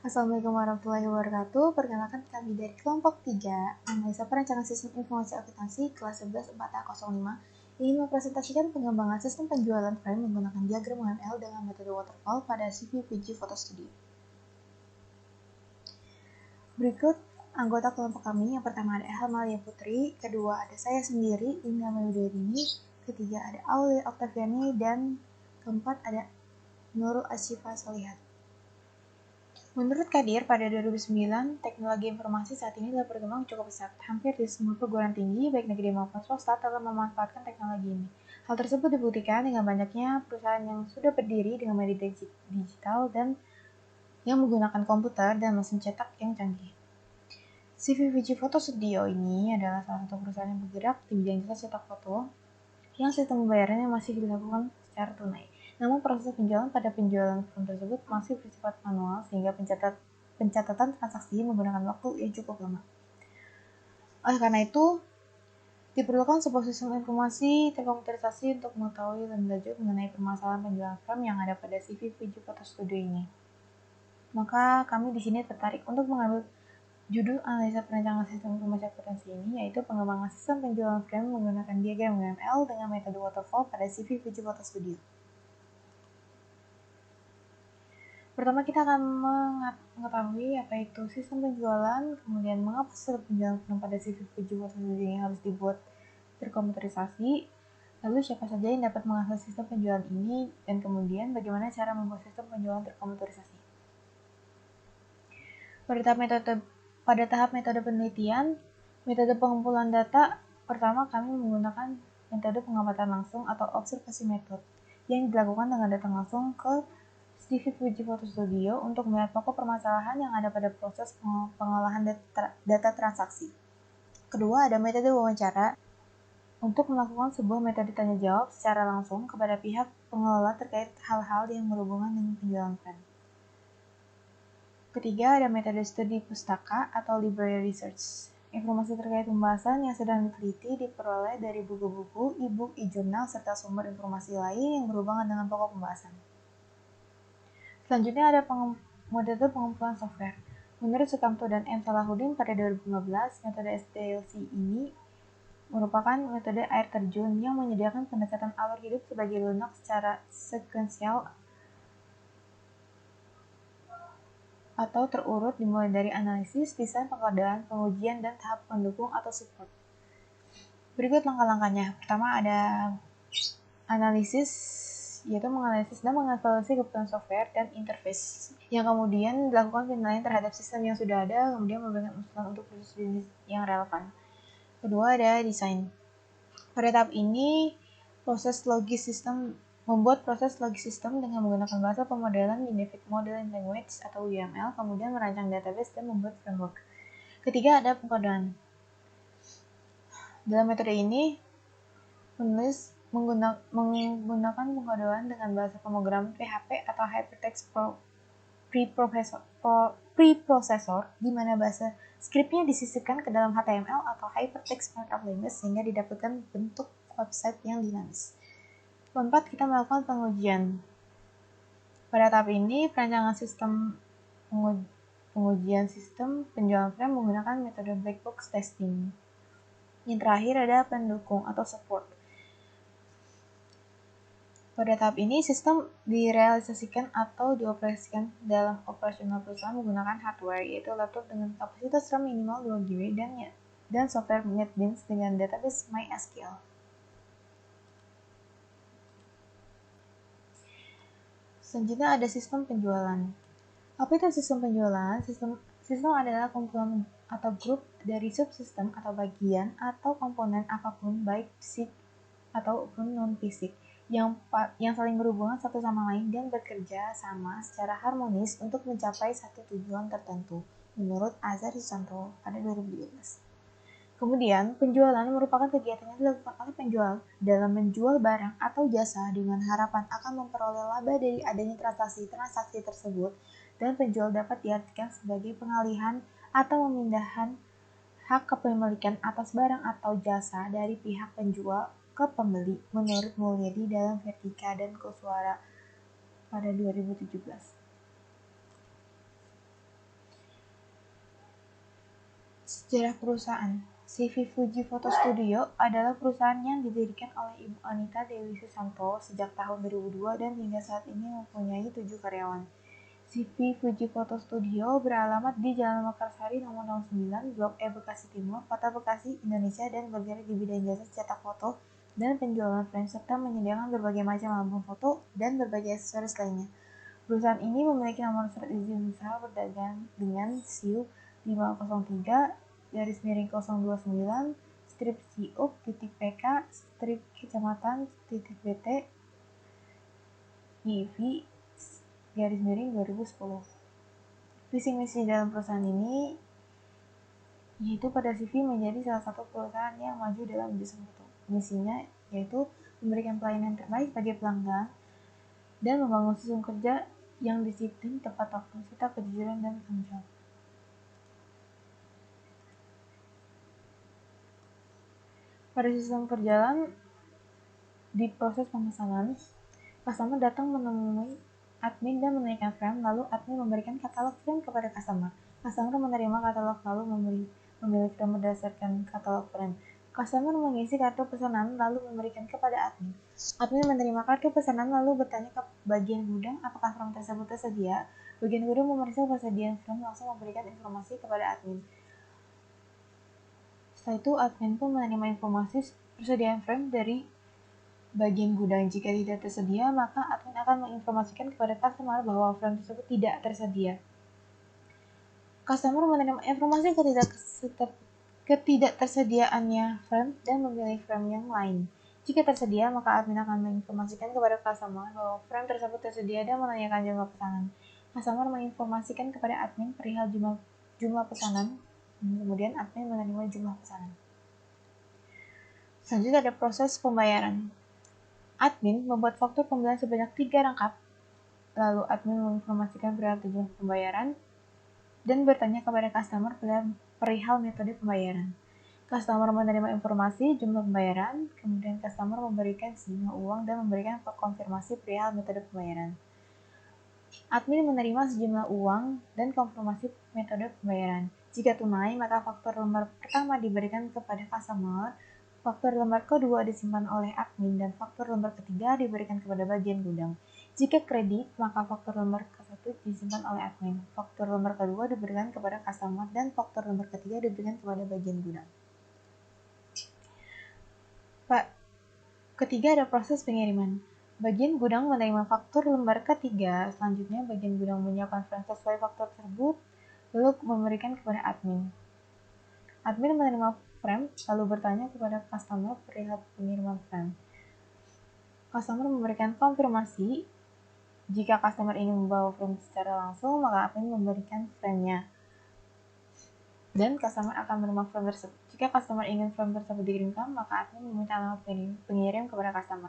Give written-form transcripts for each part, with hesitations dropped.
Assalamualaikum warahmatullahi wabarakatuh. Perkenalkan kami dari kelompok 3, Analisa Perancangan Sistem Informasi Akuntansi kelas 11 4A05 ingin mempresentasikan pengembangan sistem penjualan frame menggunakan diagram UML dengan metode waterfall pada CVPG Photo Studio. Berikut anggota kelompok kami. Yang pertama ada Helmalia Putri, kedua ada saya sendiri, Indah Mayudini, ketiga ada Aulia Oktaviani, dan keempat ada Nurul Asyifa Solihat. Menurut Kadir, pada 2009, teknologi informasi saat ini telah berkembang cukup pesat. Hampir di semua perguruan tinggi, baik negeri maupun swasta, telah memanfaatkan teknologi ini. Hal tersebut dibuktikan dengan banyaknya perusahaan yang sudah berdiri dengan media digital dan yang menggunakan komputer dan mesin cetak yang canggih. CVPG Photo Studio ini adalah salah satu perusahaan yang bergerak di bidang jasa cetak foto yang sistem pembayarannya masih dilakukan secara tunai. Namun proses penjualan pada penjualan frame tersebut masih bersifat manual sehingga pencatatan transaksi menggunakan waktu yang cukup lama. Oleh karena itu, diperlukan sebuah sistem informasi terkomputerisasi untuk mengetahui lebih lanjut mengenai permasalahan penjualan frame yang ada pada CVPG Photo Studio ini. Maka kami di sini tertarik untuk mengambil judul analisa perancangan sistem informasi akuntansi ini, yaitu pengembangan sistem penjualan frame menggunakan diagram UML dengan metode waterfall pada CVPG Photo Studio. Pertama kita akan mengetahui apa itu sistem penjualan, kemudian mengapa sistem penjualan pada CVPG Photo Studio ini harus dibuat terkomputerisasi, lalu siapa saja yang dapat mengakses sistem penjualan ini, dan kemudian bagaimana cara membuat sistem penjualan terkomputerisasi. Pada tahap metode penelitian, metode pengumpulan data, pertama kami menggunakan metode pengamatan langsung atau observasi method yang dilakukan dengan datang langsung ke CVPG Photo Studio untuk melihat pokok permasalahan yang ada pada proses pengolahan data transaksi. Kedua, ada metode wawancara untuk melakukan sebuah metode tanya jawab secara langsung kepada pihak pengelola terkait hal-hal yang berhubungan dengan penjualan frame. Ketiga, ada metode studi pustaka atau library research. Informasi terkait pembahasan yang sedang diteliti diperoleh dari buku-buku, e-book, e-jurnal, serta sumber informasi lain yang berhubungan dengan pokok pembahasan. Selanjutnya ada metode pengumpulan software. Menurut Sukamto dan M. Salahuddin pada 2015, metode SDLC ini merupakan metode air terjun yang menyediakan pendekatan alur hidup sebagai lunak secara sekuensial atau terurut dimulai dari analisis, desain pengadaan, pengujian, dan tahap pendukung atau support. Berikut langkah-langkahnya. Pertama ada analisis, yaitu menganalisis dan mengevaluasi kebutuhan software dan interface, yang kemudian dilakukan penilaian terhadap sistem yang sudah ada, kemudian memberikan usulan untuk proses bisnis yang relevan. Kedua ada desain. Pada tahap ini, membuat proses logis sistem dengan menggunakan bahasa pemodelan Unified Modeling Language atau UML, kemudian merancang database dan membuat framework. Ketiga ada pengkodaan. Dalam metode ini, penulis menggunakan pengkodaan dengan bahasa pemrograman PHP atau Hypertext Preprocessor, di mana bahasa skripnya disisipkan ke dalam HTML atau Hypertext Markup Language sehingga didapatkan bentuk website yang dinamis. Keempat, kita melakukan pengujian. Pada tahap ini, perancangan sistem pengujian sistem penjualan frame menggunakan metode black box testing. Yang terakhir ada pendukung atau support. Pada tahap ini, sistem direalisasikan atau dioperasikan dalam operasional perusahaan menggunakan hardware, yaitu laptop dengan kapasitas RAM minimal 2GB dan software NetBeans dengan database MySQL. Selanjutnya ada sistem penjualan. Apa itu sistem penjualan? Sistem adalah kumpulan atau grup dari subsistem atau bagian atau komponen apapun, baik fisik ataupun non-fisik, yang saling berhubungan satu sama lain dan bekerja sama secara harmonis untuk mencapai satu tujuan tertentu, menurut Azhar Susanto pada 2013. Kemudian, penjualan merupakan kegiatan yang dilakukan oleh penjual dalam menjual barang atau jasa dengan harapan akan memperoleh laba dari adanya transaksi tersebut, dan penjual dapat diartikan sebagai pengalihan atau pemindahan hak kepemilikan atas barang atau jasa dari pihak penjual ke pembeli, menurut Mulyadi dalam Vertika dan, , pada 2017. Sejarah perusahaan. CV Fuji Photo Studio adalah perusahaan yang didirikan oleh Ibu Anita Dewi Susanto sejak tahun 2002 dan hingga saat ini mempunyai 7 karyawan. CV Fuji Photo Studio beralamat di Jalan Mekarsari nomor 09, Blok E Bekasi Timur, Kota Bekasi, Indonesia dan bergerak di bidang jasa cetak foto dan penjualan frame serta menyediakan berbagai macam album foto dan berbagai aksesoris lainnya. Perusahaan ini memiliki nomor surat izin usaha berdagang dengan SIU 503-029 strip CIUP .PK strip kecamatan .BT IV _2010. Visi misi dalam perusahaan ini yaitu pada CV menjadi salah satu perusahaan yang maju dalam bisnis foto. Misinya yaitu memberikan pelayanan terbaik bagi pelanggan dan membangun sistem kerja yang disiplin, tepat waktu, serta kejujuran dan tanggung jawab. Pada sistem berjalan di proses pemesanan, customer datang menemui admin dan menaikkan frame, lalu admin memberikan katalog frame kepada customer. Customer menerima katalog lalu memilih frame berdasarkan katalog frame. Customer mengisi kartu pesanan lalu memberikan kepada admin. Admin menerima kartu pesanan lalu bertanya ke bagian gudang apakah frame tersebut tersedia. Bagian gudang memeriksa persediaan frame langsung memberikan informasi kepada admin. Setelah itu admin pun menerima informasi persediaan frame dari bagian gudang. Jika tidak tersedia, maka admin akan menginformasikan kepada customer bahwa frame tersebut tidak tersedia. Customer menerima informasi ketidaktersediaannya frame dan memilih frame yang lain. Jika tersedia, maka admin akan menginformasikan kepada customer bahwa frame tersebut tersedia dan menanyakan jumlah pesanan. Customer menginformasikan kepada admin perihal jumlah pesanan, kemudian admin menerima jumlah pesanan. Selanjutnya ada proses pembayaran. Admin membuat faktur pembelian sebanyak 3 rangkap, lalu admin menginformasikan perihal tujuan pembayaran dan bertanya kepada customer perihal metode pembayaran. Customer menerima informasi jumlah pembayaran, kemudian customer memberikan sejumlah uang dan memberikan konfirmasi perihal metode pembayaran. Admin menerima sejumlah uang dan konfirmasi metode pembayaran. Jika tunai, maka faktur lembar pertama diberikan kepada customer, faktur lembar kedua disimpan oleh admin, dan faktur lembar ketiga diberikan kepada bagian gudang. Jika kredit, maka faktur lembar ke-1 disimpan oleh admin, faktur lembar kedua diberikan kepada customer, dan faktur lembar ketiga diberikan kepada bagian gudang. Ketiga ada proses pengiriman. Bagian gudang menerima faktur lembar ketiga, selanjutnya bagian gudang menyiapkan frame sesuai faktur tersebut, lalu memberikan kepada admin. Admin menerima frame, lalu bertanya kepada customer perihal pengiriman frame. Customer memberikan konfirmasi. Jika customer ingin membawa frame secara langsung, maka admin memberikan frame-nya. Dan customer akan menerima frame tersebut. Jika customer ingin frame tersebut dikirimkan, maka admin meminta alamat pengirim kepada customer.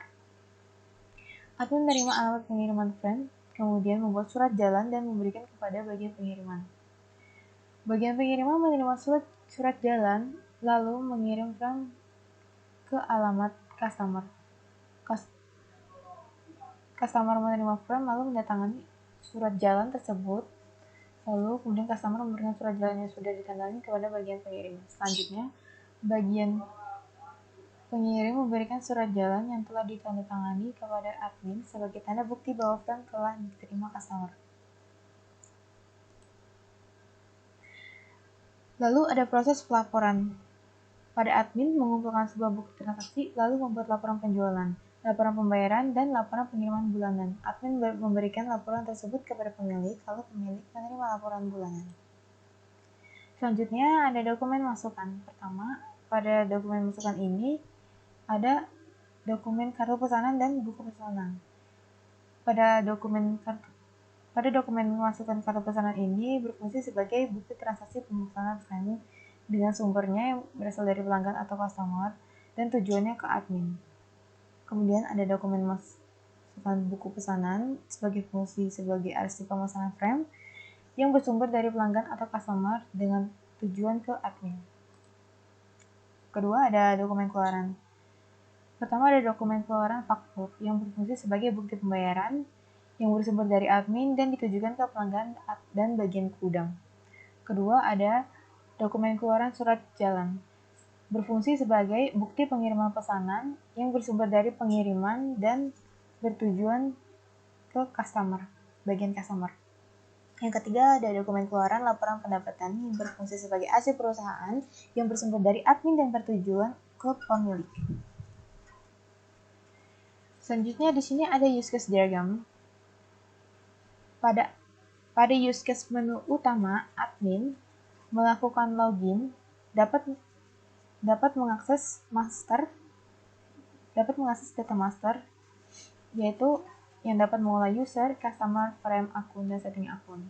Admin menerima alamat pengiriman frame, kemudian membuat surat jalan dan memberikan kepada bagian pengiriman. Bagian pengiriman menerima surat jalan, lalu mengirim frame ke alamat customer. Customer menerima frame lalu mendatangani surat jalan tersebut, lalu kemudian customer memberikan surat jalan yang sudah ditandai kepada bagian pengirim. Selanjutnya, bagian pengirim memberikan surat jalan yang telah ditandatangani kepada admin sebagai tanda bukti bahwa frame telah diterima customer. Lalu ada proses pelaporan. Pada admin mengumpulkan sebuah bukti transaksi, lalu membuat laporan penjualan, laporan pembayaran, dan laporan pengiriman bulanan. Admin memberikan laporan tersebut kepada pemilik, lalu pemilik menerima laporan bulanan. Selanjutnya ada dokumen masukan. Pertama, pada dokumen masukan ini ada dokumen kartu pesanan dan buku pesanan. Pada dokumen masukan kartu pesanan ini berfungsi sebagai bukti transaksi pemesanan frame dengan sumbernya yang berasal dari pelanggan atau customer dan tujuannya ke admin. Kemudian ada dokumen masukan buku pesanan sebagai fungsi sebagai arsip pemesanan frame yang bersumber dari pelanggan atau customer dengan tujuan ke admin. Kedua ada dokumen keluaran. Pertama ada dokumen keluaran faktur yang berfungsi sebagai bukti pembayaran yang bersumber dari admin dan ditujukan ke pelanggan dan bagian gudang. Kedua ada dokumen keluaran surat jalan. Berfungsi sebagai bukti pengiriman pesanan yang bersumber dari pengiriman dan bertujuan ke bagian customer. Yang ketiga ada dokumen keluaran laporan pendapatan yang berfungsi sebagai aset perusahaan yang bersumber dari admin dan bertujuan ke pemilik. Selanjutnya di sini ada use case diagram. Pada use case menu utama, admin melakukan login dapat mengakses data master, yaitu yang dapat mengolah user, customer, frame akun, dan setting akun.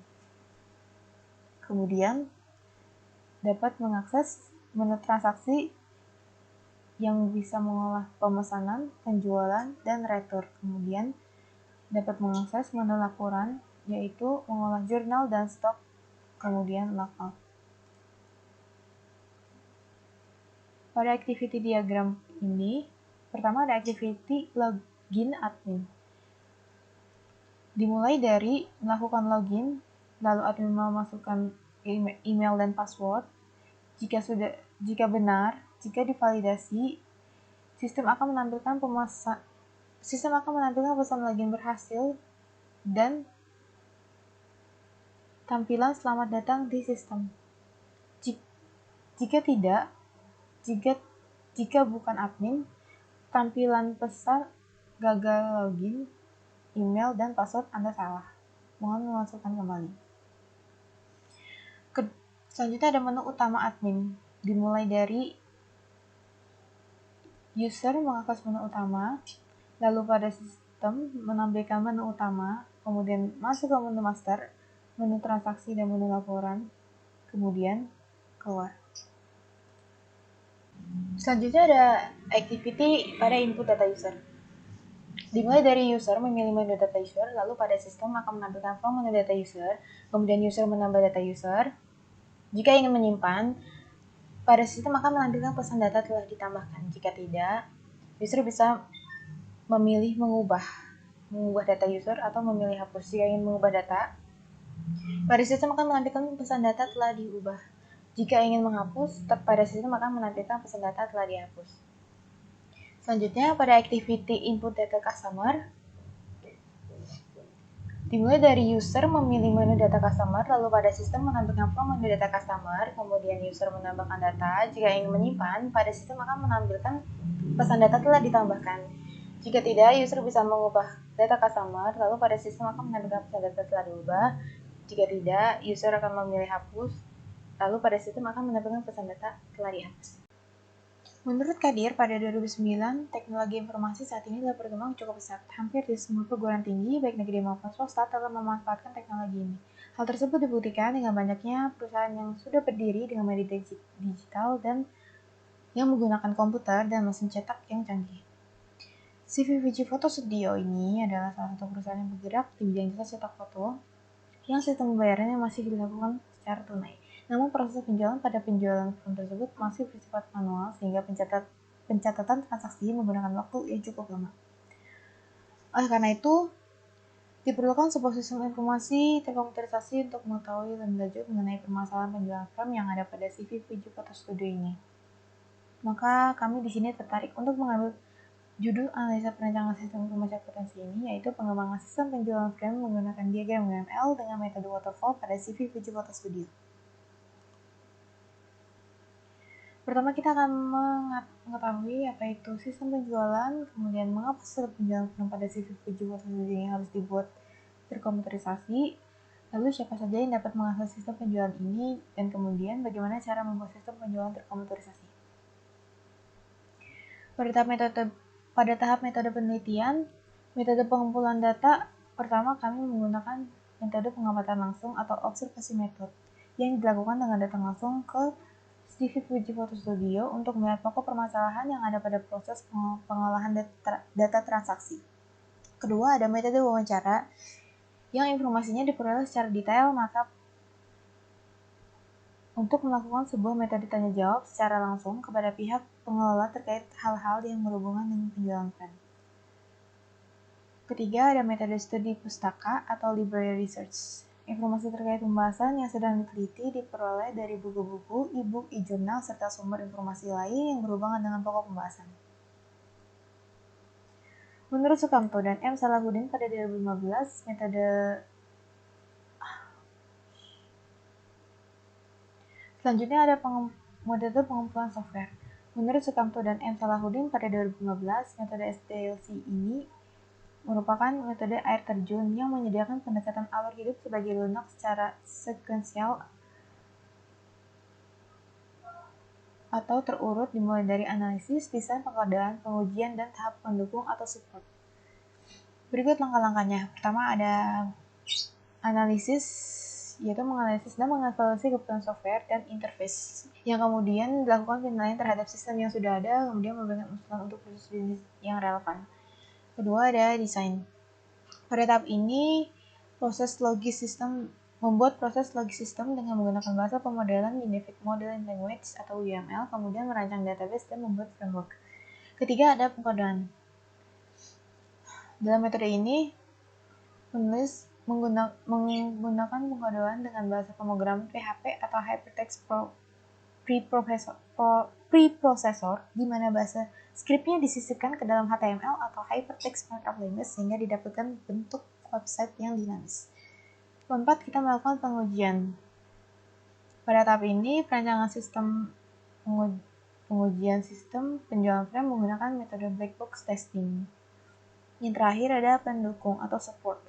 Kemudian dapat mengakses menu transaksi yang bisa mengolah pemesanan, penjualan, dan retur. Kemudian dapat mengakses menu laporan, yaitu mengolah jurnal dan stok, kemudian logout. Pada activity diagram ini, pertama ada activity login admin. Dimulai dari melakukan login, lalu admin memasukkan email dan password. Jika benar, jika divalidasi, sistem akan menampilkan pesan login berhasil dan tampilan selamat datang di sistem. Jika bukan admin, tampilan pesan gagal login, email dan password Anda salah. Mohon memasukkan kembali. Selanjutnya ada menu utama admin. Dimulai dari user mengakses menu utama, lalu pada sistem menampilkan menu utama, kemudian masuk ke menu master, menu transaksi dan menu laporan, kemudian keluar. Selanjutnya ada activity pada input data user. Dimulai dari user memilih menu data user, lalu pada sistem akan menampilkan form menu data user, kemudian user menambah data user. Jika ingin menyimpan, pada sistem akan menampilkan pesan data telah ditambahkan. Jika tidak, user bisa memilih mengubah data user atau memilih hapus. Jika ingin mengubah data, pada sistem akan menampilkan pesan data telah diubah. Jika ingin menghapus, pada sistem akan menampilkan pesan data telah dihapus. Selanjutnya, pada activity input data customer, dimulai dari user memilih menu data customer, lalu pada sistem menampilkan form menu data customer, kemudian user menambahkan data. Jika ingin menyimpan, pada sistem akan menampilkan pesan data telah ditambahkan. Jika tidak, user bisa mengubah data customer, lalu pada sistem akan menampilkan pesan data telah diubah. Jika tidak, user akan memilih hapus, lalu pada sistem akan menampilkan pesan data telah dihapus. Menurut Kadir, pada 2009, teknologi informasi saat ini telah berkembang cukup pesat. Hampir di semua perguruan tinggi, baik negeri maupun swasta, telah memanfaatkan teknologi ini. Hal tersebut dibuktikan dengan banyaknya perusahaan yang sudah berdiri dengan media digital dan yang menggunakan komputer dan mesin cetak yang canggih. CVVG Photo Studio ini adalah salah satu perusahaan yang bergerak di bidang jasa cetak foto yang sistem pembayarannya masih dilakukan secara tunai. Namun proses penjualan pada penjualan film tersebut masih bersifat manual sehingga pencatatan transaksi menggunakan waktu yang cukup lama. Oleh karena itu, diperlukan sebuah sistem informasi terkomputerisasi untuk mengetahui lebih lanjut mengenai permasalahan penjualan film yang ada pada CVVG Photo Studio ini. Maka kami di sini tertarik untuk mengambil judul analisa perencanaan sistem informasi potensi ini, yaitu pengembangan sistem penjualan film menggunakan diagram UML dengan metode waterfall pada CVVG Photo Studio. Pertama kita akan mengetahui apa itu sistem penjualan, kemudian mengapa sistem penjualan film pada CVVG Photo Studio yang harus dibuat terkomputerisasi, lalu siapa saja yang dapat mengakses sistem penjualan ini, dan kemudian bagaimana cara membuat sistem penjualan terkomputerisasi. Pada tahap metode penelitian, metode pengumpulan data, pertama kami menggunakan metode pengamatan langsung atau observasi method yang dilakukan dengan datang langsung ke CVVG Photo Studio untuk melihat pokok permasalahan yang ada pada proses pengolahan data transaksi. Kedua, ada metode wawancara yang informasinya diperoleh secara detail, maka untuk melakukan sebuah metode tanya jawab secara langsung kepada pihak pengelola terkait hal-hal yang berhubungan dengan penjualan film. Ketiga, ada metode studi pustaka atau library research. Informasi terkait pembahasan yang sedang diteliti diperoleh dari buku-buku, e-book, e-jurnal, serta sumber informasi lain yang berhubungan dengan pokok pembahasan. Menurut Sukamto dan M. Salahuddin pada 2015, selanjutnya ada metode pengumpulan software. Menurut Sukamto dan M. Salahuddin pada 2015, metode SDLC ini merupakan metode air terjun yang menyediakan pendekatan alur hidup sebagai lunak secara sekuensial atau terurut dimulai dari analisis, desain, pengodaan, pengujian, dan tahap pendukung atau support. Berikut langkah-langkahnya. Pertama ada analisis, yaitu menganalisis dan mengevaluasi kebutuhan software dan interface, yang kemudian dilakukan penilaian terhadap sistem yang sudah ada, kemudian memberikan usulan untuk proses bisnis yang relevan. Kedua ada desain. Pada tahap ini, membuat proses logis sistem dengan menggunakan bahasa pemodelan Unified Modeling Language atau UML, kemudian merancang database dan membuat framework. Ketiga ada pengkodaan. Dalam metode ini, penulis menggunakan pengkodaan dengan bahasa pemrograman PHP atau Hypertext Preprocessor, di mana bahasa skripnya disisipkan ke dalam HTML atau Hypertext Markup Language sehingga didapatkan bentuk website yang dinamis. Keempat, kita melakukan pengujian. Pada tahap ini, perancangan sistem pengujian sistem penjualan frame menggunakan metode black box testing. Yang terakhir ada pendukung atau support.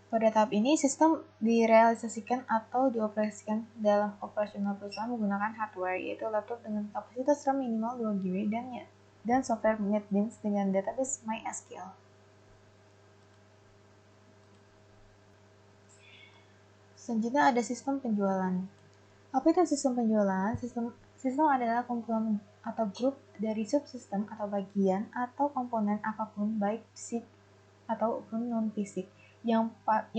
Pada tahap ini, sistem direalisasikan atau dioperasikan dalam operasional perusahaan menggunakan hardware, yaitu laptop dengan kapasitas RAM minimal 2 GB dan software NetBeans dengan database MySQL. Selanjutnya ada sistem penjualan. Apa itu sistem penjualan? Sistem adalah kumpulan atau grup dari subsistem atau bagian atau komponen apapun, baik fisik ataupun non-fisik, yang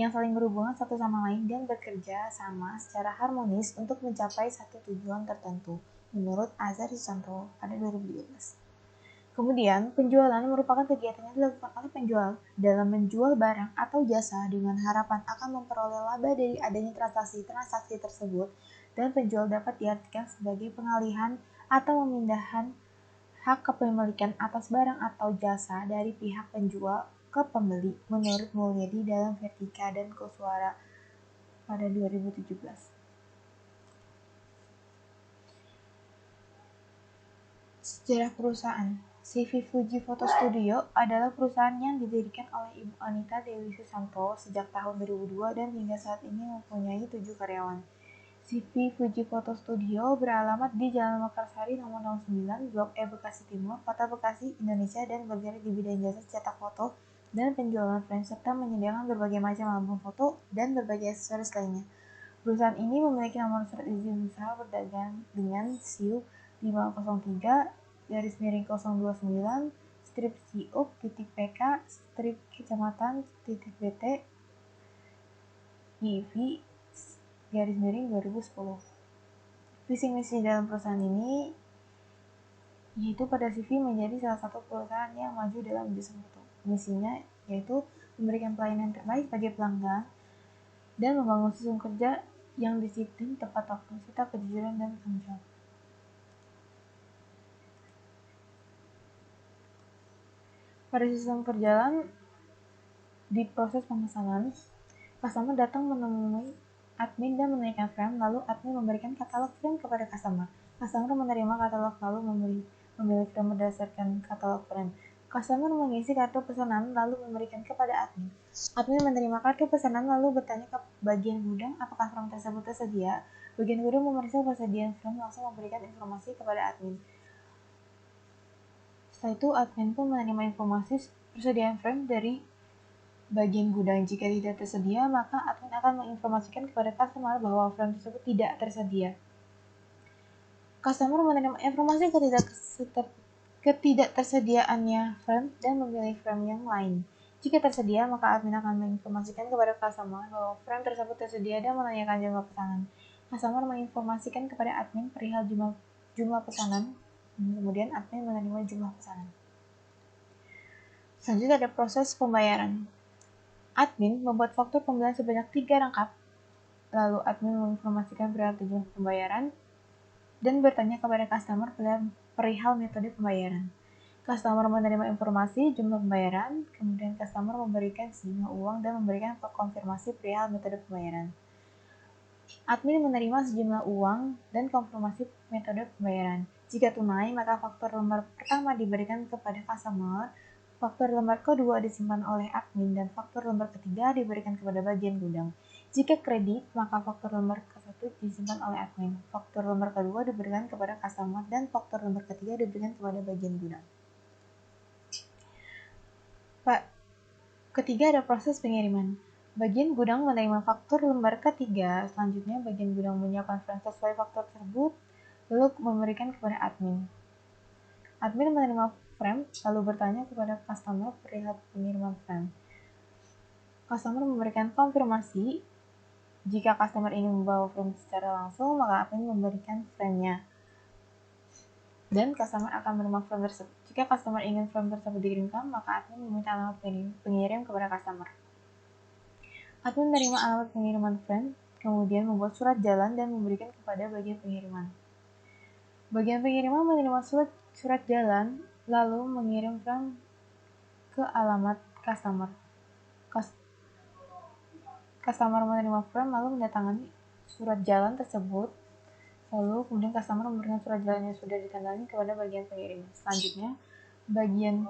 saling berhubungan satu sama lain dan bekerja sama secara harmonis untuk mencapai satu tujuan tertentu, menurut Azhar Susanto pada 2013. Kemudian, penjualan merupakan kegiatan yang dilakukan oleh penjual dalam menjual barang atau jasa dengan harapan akan memperoleh laba dari adanya transaksi tersebut, dan penjual dapat diartikan sebagai pengalihan atau pemindahan hak kepemilikan atas barang atau jasa dari pihak penjual ke pembeli, menurut Mulyadi dalam Vertika dan Koswara pada 2017. Sejarah perusahaan. CV Fuji Photo Studio adalah perusahaan yang didirikan oleh Ibu Anita Dewi Susanto sejak tahun 2002 dan hingga saat ini mempunyai 7 karyawan. CV Fuji Photo Studio beralamat di Jalan Mekarsari nomor 09, Blok E, Bekasi Timur, Kota Bekasi, Indonesia, dan bergerak di bidang jasa cetak foto dan penjualan frame serta menyediakan berbagai macam album foto dan berbagai aksesoris lainnya. Perusahaan ini memiliki nomor surat izin usaha berdagang dengan SIU 503-029 strip CIUP .pk strip kecamatan .bt IV _2010. Visi misi dalam perusahaan ini yaitu pada CV menjadi salah satu perusahaan yang maju dalam industri foto. Misinya yaitu memberikan pelayanan terbaik bagi pelanggan dan membangun sistem kerja yang disiplin, tepat waktu, serta kejujuran dan tanggung jawab. Pada sistem perjalanan di proses pemesanan, customer datang menemui admin dan menaikkan frame, lalu admin memberikan katalog frame kepada customer. Customer menerima katalog lalu memilih frame berdasarkan katalog frame. Customer mengisi kartu pesanan lalu memberikan kepada admin. Admin menerima kartu pesanan lalu bertanya ke bagian gudang apakah frame tersebut tersedia. Bagian gudang memeriksa persediaan frame langsung memberikan informasi kepada admin. Setelah itu admin pun menerima informasi persediaan frame dari bagian gudang. Jika tidak tersedia, maka admin akan menginformasikan kepada customer bahwa frame tersebut tidak tersedia. Customer menerima informasi ketidaktersediaannya frame dan memilih frame yang lain. Jika tersedia, maka admin akan menginformasikan kepada customer bahwa frame tersebut tersedia dan menanyakan jumlah pesanan. Customer menginformasikan kepada admin perihal jumlah pesanan, kemudian admin menerima jumlah pesanan. Selanjutnya ada proses pembayaran. Admin membuat faktur pembelian sebanyak 3 rangkap, lalu admin menginformasikan perihal tujuan pembayaran dan bertanya kepada customer perihal metode pembayaran. Customer menerima informasi jumlah pembayaran, kemudian customer memberikan sejumlah uang dan memberikan konfirmasi perihal metode pembayaran. Admin menerima sejumlah uang dan konfirmasi metode pembayaran. Jika tunai, maka faktur lembar pertama diberikan kepada customer, faktur lembar kedua disimpan oleh admin, dan faktur lembar ketiga diberikan kepada bagian gudang. Jika kredit, maka faktur lembar ke-1 disimpan oleh admin, faktur lembar kedua diberikan kepada customer, dan faktur lembar ketiga diberikan kepada bagian gudang. Ketiga ada proses pengiriman. Bagian gudang menerima faktur lembar ketiga, selanjutnya bagian gudang menyiapkan frame sesuai faktur tersebut, lalu memberikan kepada admin. Admin menerima frame, lalu bertanya kepada customer perihal pengiriman frame. Customer memberikan konfirmasi. Jika customer ingin membawa frame secara langsung, maka admin memberikan frame-nya. Dan customer akan menerima frame tersebut. Jika customer ingin frame tersebut dikirimkan, maka admin meminta alamat pengirim kepada customer. Admin menerima alamat pengiriman frame, kemudian membuat surat jalan dan memberikan kepada bagian pengiriman. Bagian pengiriman menerima surat jalan, lalu mengirim frame ke alamat customer. Customer menerima frame, lalu mendatangani surat jalan tersebut, lalu kemudian customer memberikan surat jalan yang sudah ditandai kepada bagian pengirim. Selanjutnya, bagian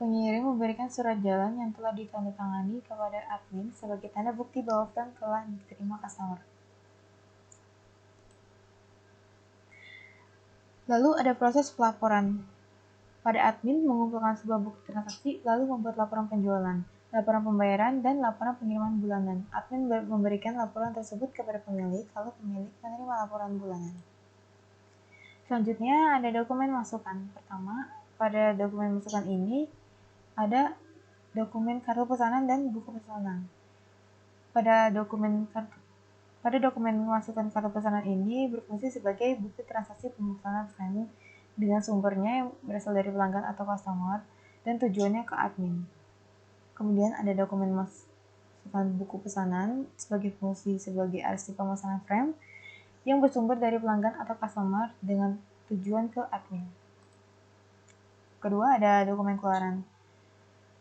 pengirim memberikan surat jalan yang telah ditandatangani kepada admin sebagai tanda bukti bahwa frame telah diterima customer. Lalu ada proses pelaporan. Pada admin mengumpulkan sebuah bukti transaksi, lalu membuat laporan penjualan, laporan pembayaran, dan laporan pengiriman bulanan. Admin memberikan laporan tersebut kepada pemilik, lalu pemilik menerima laporan bulanan. Selanjutnya ada dokumen masukan. Pertama, pada dokumen masukan ini ada dokumen kartu pesanan dan buku pesanan. Pada dokumen masukan kartu pesanan ini berfungsi sebagai bukti transaksi pemesanan frame dengan sumbernya yang berasal dari pelanggan atau customer dan tujuannya ke admin. Kemudian ada dokumen masukan buku pesanan sebagai fungsi sebagai arsip pemesanan frame yang bersumber dari pelanggan atau customer dengan tujuan ke admin. Kedua ada dokumen keluaran.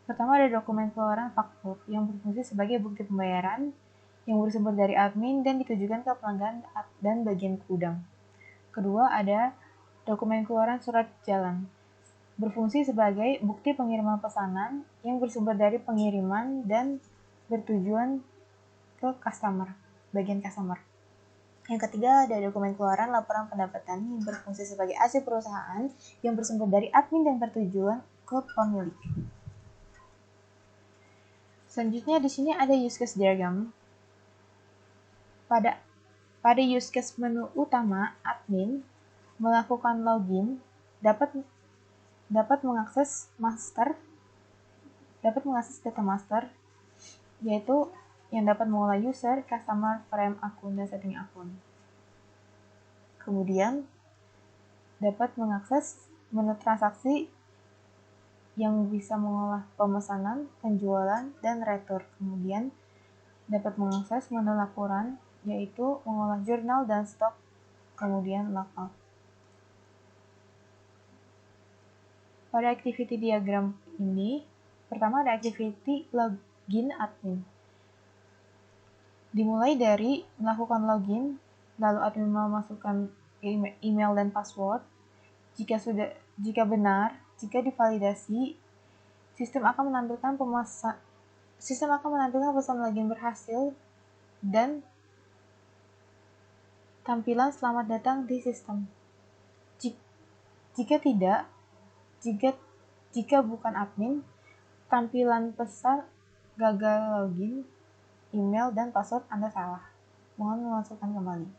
Pertama ada dokumen keluaran faktur yang berfungsi sebagai bukti pembayaran yang bersumber dari admin dan ditujukan ke pelanggan dan bagian gudang. Kedua ada dokumen keluaran surat jalan, berfungsi sebagai bukti pengiriman pesanan yang bersumber dari pengiriman dan bertujuan ke customer, bagian customer. Yang ketiga ada dokumen keluaran laporan pendapatan yang berfungsi sebagai arsip perusahaan yang bersumber dari admin dan bertujuan ke pemilik. Selanjutnya di sini ada use case diagram. Pada use case menu utama, admin melakukan login dapat mengakses data master, yaitu yang dapat mengolah user, customer, frame, akun, dan setting akun. Kemudian dapat mengakses menu transaksi yang bisa mengolah pemesanan, penjualan, dan retur. Kemudian dapat mengakses menu laporan, yaitu mengolah jurnal dan stok, kemudian logout. Pada activity diagram ini, pertama ada activity login admin. Dimulai dari melakukan login, lalu admin memasukkan email dan password. Jika benar, jika divalidasi, sistem akan menampilkan pesan login berhasil dan tampilan selamat datang di sistem. Jika bukan admin, tampilan pesan gagal login, email dan password Anda salah. Mohon memasukkan kembali.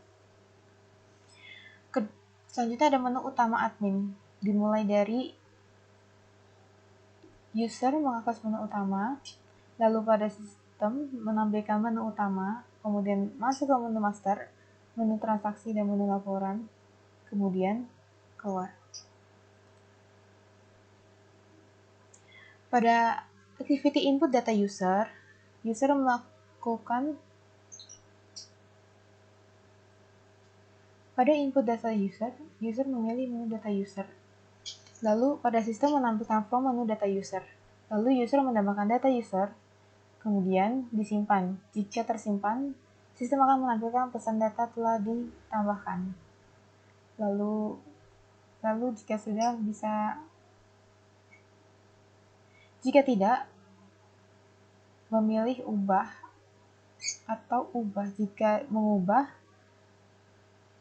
Selanjutnya ada menu utama admin. Dimulai dari user mengakses menu utama, lalu pada sistem menampilkan menu utama, kemudian masuk ke menu master, menu transaksi dan menu laporan, kemudian keluar. Pada Activity input data user melakukan pada input data user memilih menu data user. Lalu pada sistem menampilkan from menu data user. Lalu user menambahkan data user, kemudian disimpan. Jika tersimpan, sistem akan menampilkan pesan data telah ditambahkan. Lalu jika sudah bisa, jika tidak, memilih ubah atau ubah. Jika mengubah,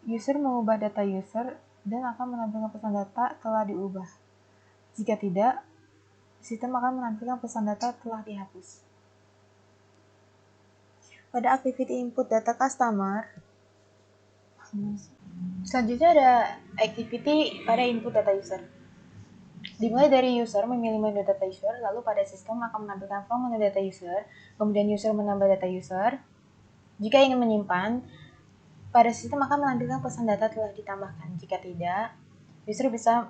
user mengubah data user dan akan menampilkan pesan data telah diubah. Jika tidak, sistem akan menampilkan pesan data telah dihapus. Pada activity input data customer, selanjutnya ada activity pada input data user. Dimulai dari user memilih menu data user, lalu pada sistem akan menampilkan from menu data user, kemudian user menambah data user. Jika ingin menyimpan, pada sistem akan menampilkan pesan data telah ditambahkan. Jika tidak, user bisa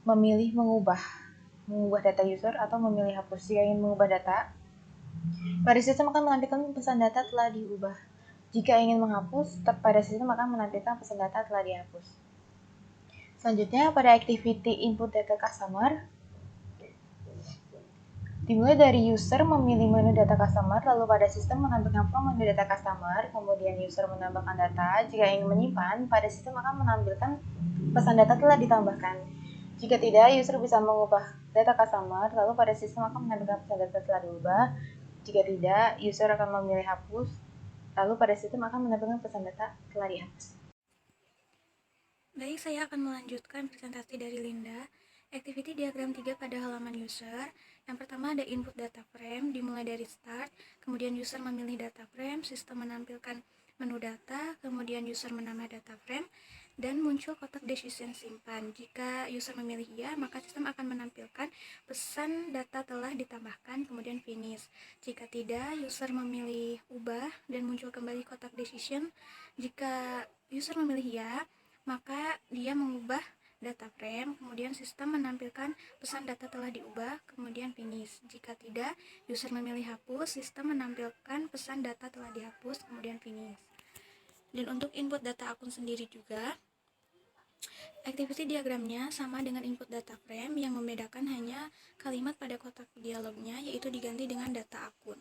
memilih mengubah data user atau memilih hapus. Jika ingin mengubah data, pada sistem akan menampilkan pesan data telah diubah. Jika ingin menghapus, pada sistem akan menampilkan pesan data telah dihapus. Selanjutnya, pada activity input data customer, dimulai dari user memilih menu data customer, lalu pada sistem menampilkan from menu data customer, kemudian user menambahkan data. Jika ingin menyimpan, pada sistem akan menampilkan pesan data telah ditambahkan. Jika tidak, user bisa mengubah data customer, lalu pada sistem akan menampilkan pesan data telah diubah. Jika tidak, user akan memilih hapus, lalu pada sistem akan menampilkan pesan data telah dihapus. Baik, saya akan melanjutkan presentasi dari Linda. Activity diagram 3 pada halaman user. Yang pertama ada input data frame, dimulai dari start, kemudian user memilih data frame, sistem menampilkan menu data, kemudian user menambah data frame, dan muncul kotak decision simpan. Jika user memilih iya, maka sistem akan menampilkan pesan data telah ditambahkan, kemudian finish. Jika tidak, user memilih ubah, dan muncul kembali kotak decision. Jika user memilih iya, maka dia mengubah data frame, kemudian sistem menampilkan pesan data telah diubah, kemudian finish. Jika tidak, user memilih hapus, sistem menampilkan pesan data telah dihapus, kemudian finish. Dan untuk input data akun sendiri juga, activity diagramnya sama dengan input data frame, yang membedakan hanya kalimat pada kotak dialognya, yaitu diganti dengan data akun.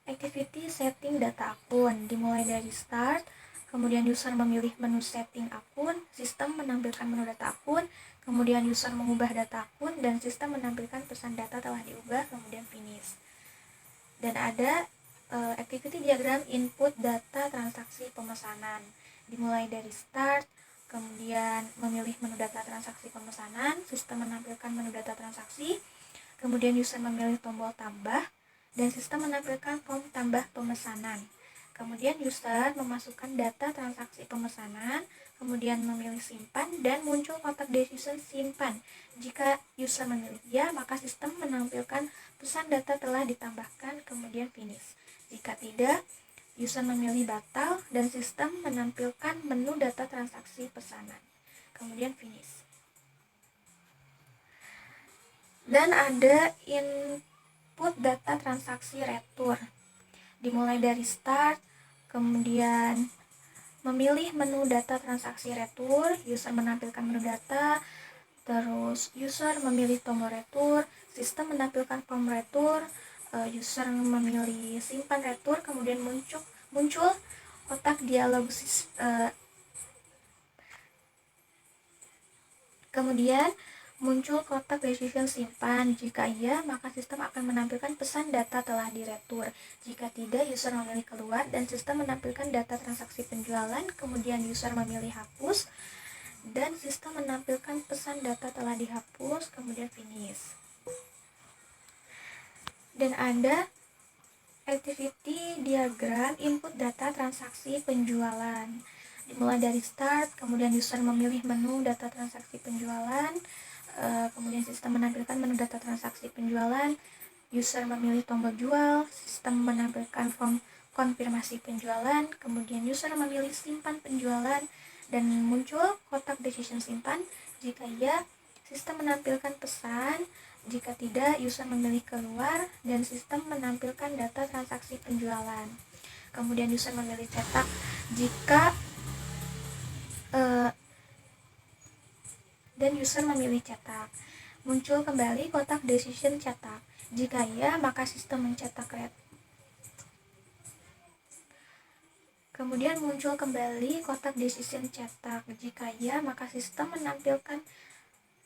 Activity setting data akun, dimulai dari start, kemudian user memilih menu setting akun, sistem menampilkan menu data akun, kemudian user mengubah data akun, dan sistem menampilkan pesan data telah diubah, kemudian finish. Dan ada activity diagram input data transaksi pemesanan, dimulai dari start, kemudian memilih menu data transaksi pemesanan, sistem menampilkan menu data transaksi, kemudian user memilih tombol tambah, dan sistem menampilkan form tambah pemesanan. Kemudian user memasukkan data transaksi pemesanan, kemudian memilih simpan, dan muncul kotak decision simpan. Jika user memilih ya, maka sistem menampilkan pesan data telah ditambahkan, kemudian finish. Jika tidak, user memilih batal, dan sistem menampilkan menu data transaksi pesanan, kemudian finish. Dan ada input data transaksi retur, dimulai dari start, kemudian memilih menu data transaksi retur, user menampilkan menu data, terus user memilih tombol retur, sistem menampilkan form retur, user memilih simpan retur, kemudian muncul kotak dialog kemudian muncul kotak decision simpan. Jika iya, maka sistem akan menampilkan pesan data telah diretur. Jika tidak, user memilih keluar dan sistem menampilkan data transaksi penjualan, kemudian user memilih hapus dan sistem menampilkan pesan data telah dihapus, kemudian finish. Dan ada activity diagram input data transaksi penjualan, dimulai dari start, kemudian user memilih menu data transaksi penjualan, kemudian sistem menampilkan menu data transaksi penjualan, user memilih tombol jual, sistem menampilkan form konfirmasi penjualan, kemudian user memilih simpan penjualan, dan muncul kotak decision simpan. Jika iya, sistem menampilkan pesan Jika tidak, user memilih keluar dan sistem menampilkan data transaksi penjualan. Kemudian user memilih cetak jika dan user memilih cetak. Muncul kembali kotak decision cetak. Jika iya, maka sistem mencetak red. Kemudian muncul kembali kotak decision cetak. Jika iya, maka sistem menampilkan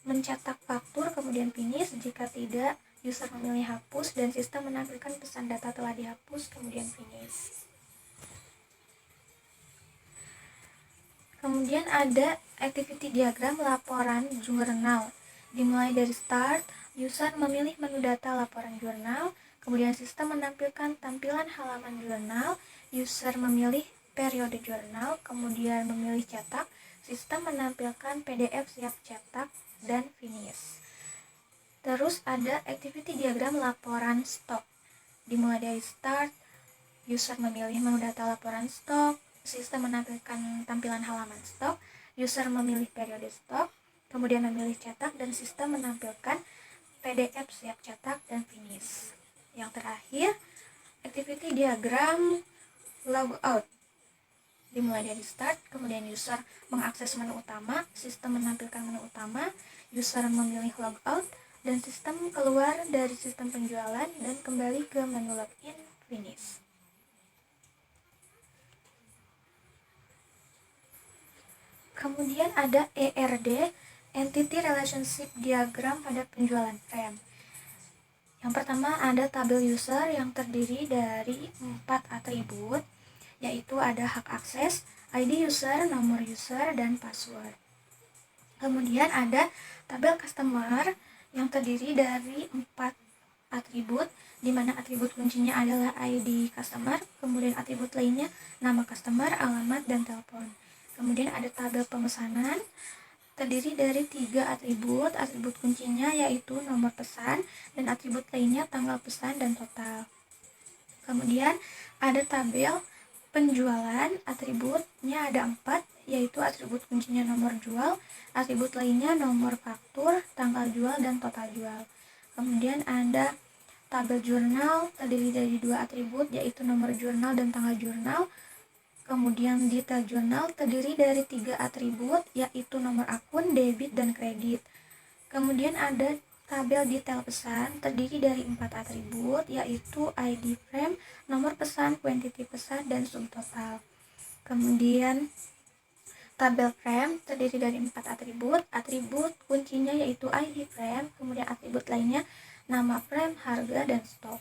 mencetak faktur kemudian finish. Jika tidak, user memilih hapus dan sistem menampilkan pesan data telah dihapus kemudian finish. Kemudian ada activity diagram laporan jurnal. Dimulai dari start, user memilih menu data laporan jurnal, kemudian sistem menampilkan tampilan halaman jurnal, user memilih periode jurnal, kemudian memilih cetak, sistem menampilkan PDF siap cetak, dan finish. Terus ada activity diagram laporan stok. Dimulai dari start, user memilih menu data laporan stok, sistem menampilkan tampilan halaman stok, user memilih periode stok, kemudian memilih cetak, dan sistem menampilkan PDF siap cetak dan finish. Yang terakhir, activity diagram logout. Dimulai dari start, kemudian user mengakses menu utama, sistem menampilkan menu utama, user memilih logout, dan sistem keluar dari sistem penjualan dan kembali ke menu login finish. Kemudian ada ERD, Entity Relationship Diagram pada penjualan frame. Yang pertama ada tabel user yang terdiri dari 4 atribut, yaitu ada hak akses, ID user, nomor user, dan password. Kemudian ada tabel customer yang terdiri dari 4 atribut, di mana atribut kuncinya adalah ID customer, kemudian atribut lainnya nama customer, alamat, dan telepon. Kemudian ada tabel pemesanan, terdiri dari 3 atribut. Atribut kuncinya yaitu nomor pesan, dan atribut lainnya tanggal pesan dan total. Kemudian ada tabel penjualan, atributnya ada 4, yaitu atribut kuncinya nomor jual, atribut lainnya nomor faktur, tanggal jual, dan total jual. Kemudian ada tabel jurnal, terdiri dari 2 atribut, yaitu nomor jurnal dan tanggal jurnal. Kemudian detail jurnal terdiri dari 3 atribut, yaitu nomor akun, debit, dan kredit. Kemudian ada tabel detail pesan terdiri dari 4 atribut, yaitu ID frame, nomor pesan, quantity pesan, dan subtotal. Kemudian tabel frame terdiri dari 4 atribut, atribut kuncinya yaitu ID frame, kemudian atribut lainnya nama frame, harga, dan stok.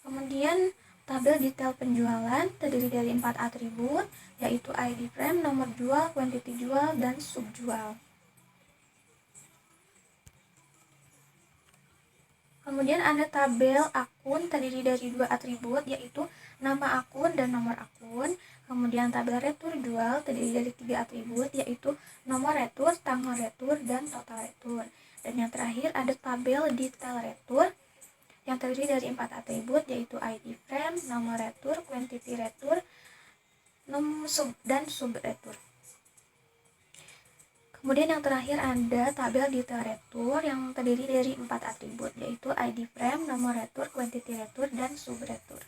Kemudian tabel detail penjualan terdiri dari 4 atribut, yaitu ID frame, nomor jual, quantity jual, dan subjual. Kemudian ada tabel akun terdiri dari 2 atribut, yaitu nama akun dan nomor akun. Kemudian tabel retur jual terdiri dari 3 atribut, yaitu nomor retur, tanggal retur, dan total retur. Dan yang terakhir ada tabel detail retur yang terdiri dari 4 atribut, yaitu ID frame, nomor retur, quantity retur, dan subretur. Kemudian yang terakhir ada tabel detail retur yang terdiri dari 4 atribut, yaitu ID frame, nomor retur, quantity retur, dan subretur.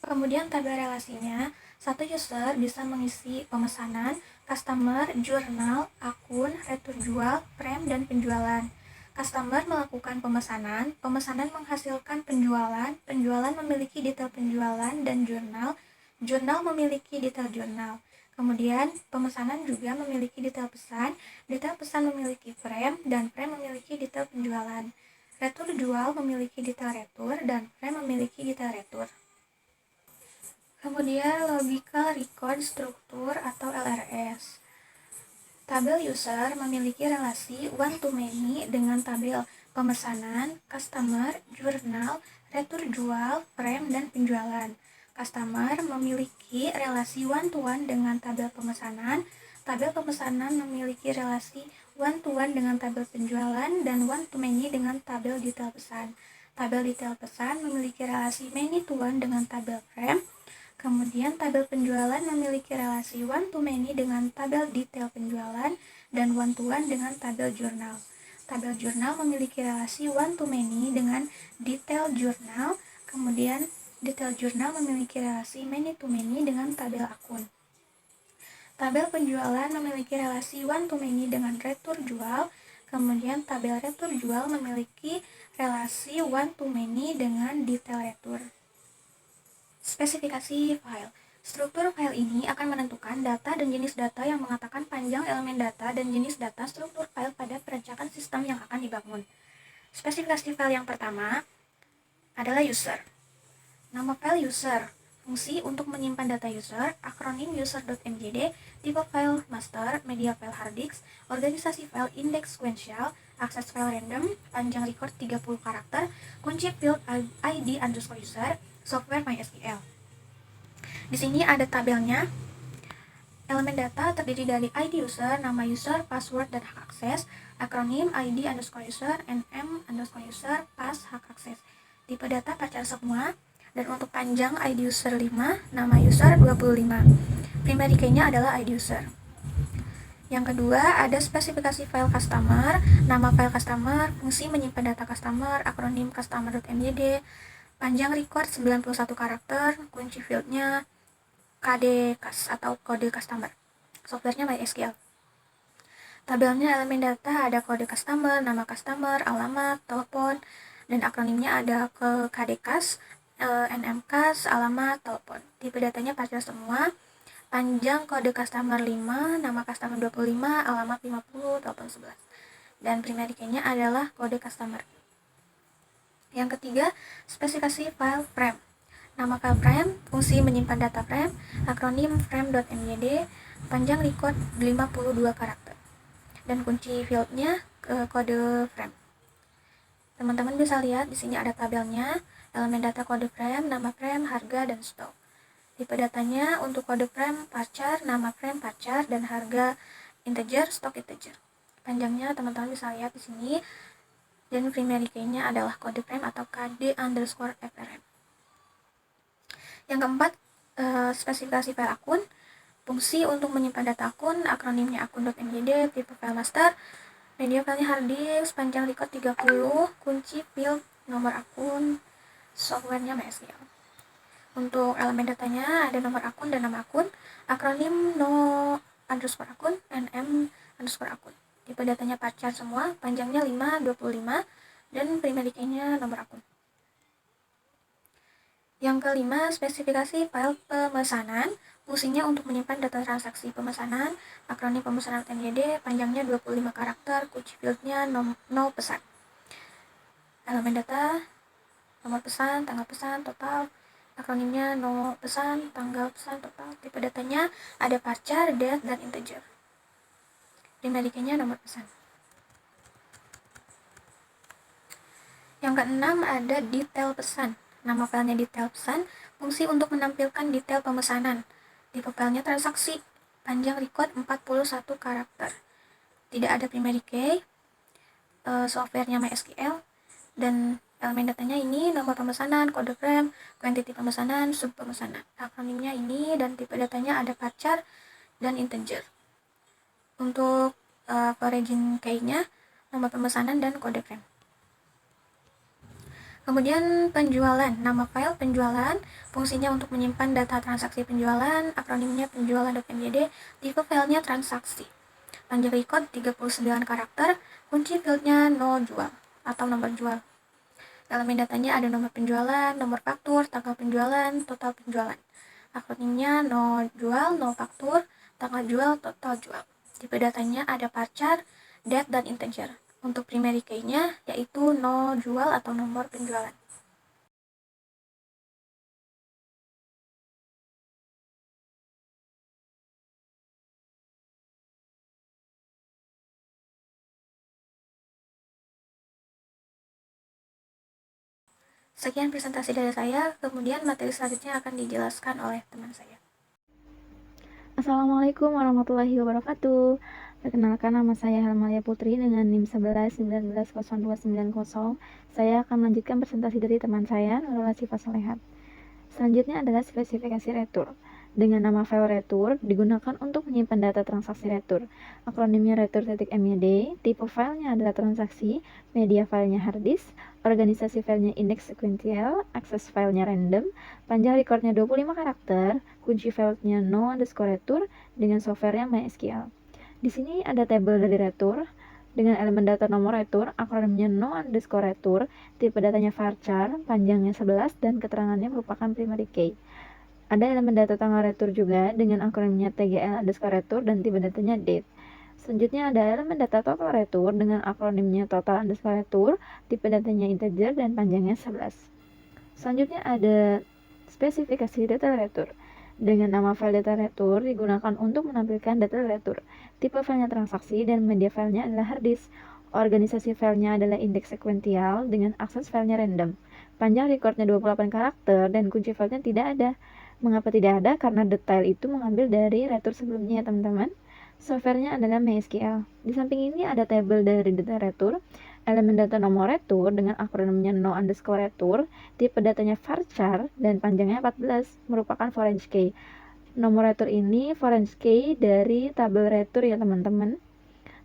Kemudian tabel relasinya, satu user bisa mengisi pemesanan, customer, jurnal, akun, retur jual, frame, dan penjualan. Customer melakukan pemesanan, pemesanan menghasilkan penjualan, penjualan memiliki detail penjualan, dan jurnal, jurnal memiliki detail jurnal. Kemudian pemesanan juga memiliki detail pesan memiliki frame, dan frame memiliki detail penjualan. Retur jual memiliki detail retur, dan frame memiliki detail retur. Kemudian logical record struktur atau LRS. Tabel user memiliki relasi one-to-many dengan tabel pemesanan, customer, jurnal, retur jual, frame, dan penjualan. Customer memiliki relasi one-to-one dengan tabel pemesanan, tabel pemesanan memiliki relasi one-to-one dengan tabel penjualan, dan one-to-many dengan tabel detail pesan. Tabel detail pesan memiliki relasi many-to-one dengan tabel frame. Kemudian tabel penjualan memiliki relasi one-to-many dengan tabel detail penjualan dan one-to-one dengan tabel jurnal. tabel jurnal memiliki relasi one to many dengan detail jurnal, kemudian detail jurnal memiliki relasi many to many dengan tabel akun. Tabel penjualan memiliki relasi one to many dengan retur jual, kemudian tabel retur jual memiliki relasi one to many dengan detail retur. Spesifikasi file. Struktur file ini akan menentukan data dan jenis data yang mengatakan panjang elemen data dan jenis data struktur file pada perencanaan sistem yang akan dibangun. Spesifikasi file yang pertama adalah user. Nama file user, fungsi untuk menyimpan data user, akronim user.mjd, tipe file master, media file hard disk, organisasi file index sequential, akses file random, panjang record 30 karakter, kunci field ID underscore user, software MySQL. Di sini ada tabelnya. Elemen data terdiri dari ID user, nama user, password, dan hak akses, akronim ID underscore user, nm underscore user, pass, hak akses. Tipe data pacar semua, dan untuk panjang ID user 5, nama user 25. Primary key-nya adalah ID user. Yang kedua, ada spesifikasi file customer, nama file customer, fungsi menyimpan data customer, akronim customer.myd, panjang record 91 karakter, kunci fieldnya KD CUS atau kode customer, softwarenya MySQL. Tabelnya elemen data ada kode customer, nama customer, alamat, telepon, dan akronimnya ada ke KD CUS, NM CUS, alamat, telepon. Tipe datanya pacar semua, panjang kode customer 5, nama customer 25, alamat 50, telepon 11. Dan primary key-nya adalah kode customer. Yang ketiga, spesifikasi file frame. Nama file frame, fungsi menyimpan data frame, akronim frame.myd, panjang record 52 karakter. Dan kunci fieldnya kode frame. Teman-teman bisa lihat di sini ada tabelnya, elemen data kode frame, nama frame, harga, dan stok. Tipe datanya untuk kode frame pacar, nama frame pacar, dan harga integer, stok integer. Panjangnya teman-teman bisa lihat di sini. Dan primary key-nya adalah kode frame atau KD underscore frm. Yang keempat, spesifikasi file akun, fungsi untuk menyimpan data akun, akronimnya akun.myd, tipe file master, media filenya hard disk, panjang record 30, kunci field, nomor akun, softwarenya MySQL. Untuk elemen datanya ada nomor akun dan nama akun, akronim no underscore akun, nm underscore akun. Tipe datanya pacar semua, panjangnya 5, 25, dan primary key-nya nomor akun. Yang kelima, spesifikasi file pemesanan, fungsinya untuk menyimpan data transaksi pemesanan, akronim pemesanan.myd, panjangnya 25 karakter, kunci fieldnya no pesan. Elemen data, nomor pesan, tanggal pesan, total, akronimnya no pesan, tanggal pesan, total. Tipe datanya ada pacar, date, dan integer. Primary key-nya nomor pesan. Yang keenam ada detail pesan. Nama filenya detail pesan, fungsi untuk menampilkan detail pemesanan. Tipe filenya transaksi, panjang record 41 karakter. Tidak ada primary key, softwarenya MySQL, dan elemen datanya ini nomor pemesanan, kode frame, quantity pemesanan, sub pemesanan. Akronimnya ini dan tipe datanya ada pacar dan integer. Untuk origin key-nya nomor pemesanan dan kode frame. Kemudian penjualan, nama file penjualan, fungsinya untuk menyimpan data transaksi penjualan, akronimnya penjualan.myd, tipe filenya transaksi. Panjang record 39 karakter, kunci fieldnya no jual atau nomor jual. Elemen datanya ada nomor penjualan, nomor faktur, tanggal penjualan, total penjualan. Akronimnya no jual, no faktur, tanggal jual, total jual. Tipe datanya ada pacar, date, dan integer. Untuk primary key-nya yaitu no jual atau nomor penjualan. Sekian presentasi dari saya, kemudian materi selanjutnya akan dijelaskan oleh teman saya. Assalamualaikum warahmatullahi wabarakatuh. Perkenalkan, nama saya Helmalia Putri dengan NIM 11190290. Saya akan melanjutkan presentasi dari teman saya, Nurul Sifat Solehat. Selanjutnya adalah spesifikasi retur. dengan nama file retur digunakan untuk menyimpan data transaksi retur. Akronimnya retur.myd, tipe filenya adalah transaksi, media filenya hard disk, organisasi filenya indeks sekuensial, akses filenya random, panjang recordnya 25 karakter, kunci filenya no_retur dengan softwarenya MySQL. Di sini ada tabel dari retur dengan elemen data nomor retur, akronimnya no_retur, tipe datanya varchar, panjangnya 11 dan keterangannya merupakan primary key. Ada elemen data tanggal retur juga dengan akronimnya tgl_retur dan tipe datanya date. Selanjutnya ada elemen data total retur dengan akronimnya total_retur, tipe datanya integer dan panjangnya 11. Selanjutnya ada spesifikasi data retur. Dengan nama file data retur digunakan untuk menampilkan data retur. Tipe filenya transaksi dan media filenya adalah hard disk. Organisasi filenya adalah indeks sekuensial dengan akses filenya random. Panjang recordnya 28 karakter dan kunci filenya tidak ada. Mengapa tidak ada? Karena detail itu mengambil dari retur sebelumnya ya teman-teman. Softwarenya adalah MySQL. Di samping ini ada tabel dari data retur, elemen data nomor retur dengan akronimnya no_retur, tipe datanya varchar dan panjangnya 14, merupakan foreign key. Nomor retur ini foreign key dari tabel retur ya teman-teman.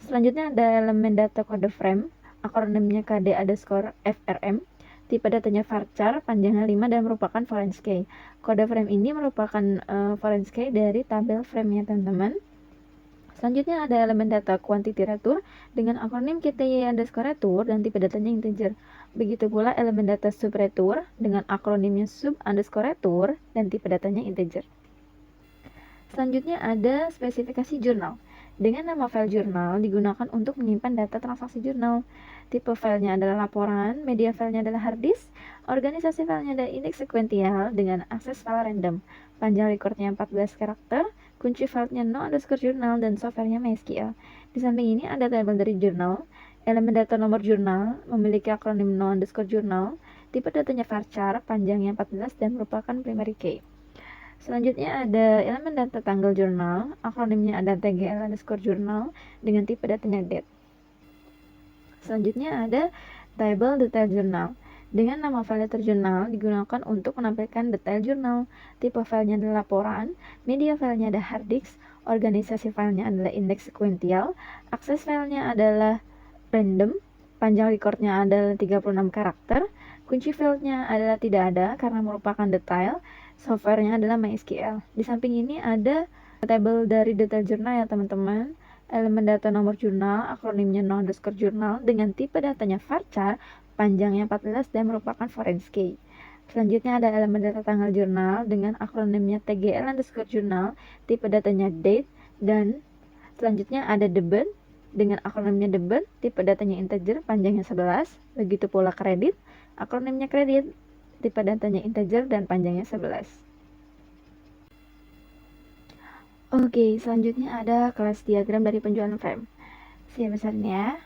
Selanjutnya ada elemen data kode frame, akronimnya kd_frm. Tipe datanya varchar, panjangnya 5 dan merupakan foreign key. Kode frame ini merupakan foreign key dari tabel frame-nya teman-teman. Selanjutnya ada elemen data quantity retur dengan akronim kty_retur dan tipe datanya integer. Begitu pula elemen data subretur dengan akronimnya sub_retur dan tipe datanya integer. Selanjutnya ada spesifikasi jurnal. Dengan nama file jurnal digunakan untuk menyimpan data transaksi jurnal. Tipe filenya adalah laporan, media filenya adalah hard disk, organisasi filenya adalah indeks sekuensial dengan akses file random. Panjang recordnya 14 karakter, kunci filenya no_journal dan softwarenya MySQL. Di samping ini ada tabel dari jurnal. Elemen data nomor jurnal memiliki akronim no_journal, tipe datanya varchar, panjangnya 14 dan merupakan primary key. Selanjutnya ada elemen data tanggal jurnal, akronimnya ada tgl_journal dengan tipe datanya date. Selanjutnya ada table detail jurnal. Dengan nama file data jurnal digunakan untuk menampilkan detail jurnal. Tipe filenya adalah laporan, media filenya ada hard disk, organisasi filenya adalah indeks sekuensial, akses filenya adalah random, panjang recordnya adalah 36 karakter, kunci filenya adalah tidak ada karena merupakan detail, softwarenya adalah MySQL. Di samping ini ada tabel dari detail jurnal ya teman-teman. Elemen data nomor jurnal, akronimnya no_journal dengan tipe datanya varchar, panjangnya 14 dan merupakan foreign key. Selanjutnya ada elemen data tanggal jurnal dengan akronimnya tgl_journal, tipe datanya date, dan selanjutnya ada debit dengan akronimnya debit, tipe datanya integer, panjangnya 11. Begitu pula kredit, akronimnya kredit, tipe datanya integer dan panjangnya 11. Oke, selanjutnya ada kelas diagram dari penjualan frame. Siap besarnya.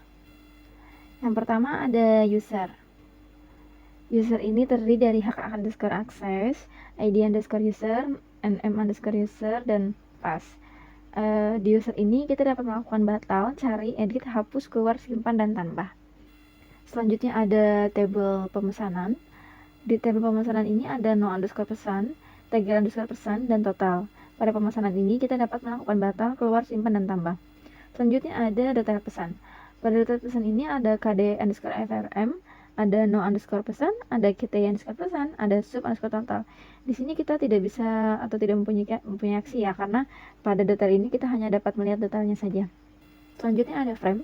Yang pertama ada user. User ini terdiri dari hak_access, id_user, nm_user, dan pass. Di user ini kita dapat melakukan batal, cari, edit, hapus, keluar, simpan, dan tambah. Selanjutnya ada tabel pemesanan. Di tabel pemesanan ini ada no_pesan, tgl_pesan, dan total. Pada pemesanan ini kita dapat melakukan batal, keluar, simpan, dan tambah. Selanjutnya ada detail pesan. Pada detail pesan ini ada kd_frm, ada no_pesan, ada kt_pesan, ada sub_total. Di sini kita tidak bisa atau tidak mempunyai aksi ya, karena pada detail ini kita hanya dapat melihat detailnya saja. Selanjutnya ada frame.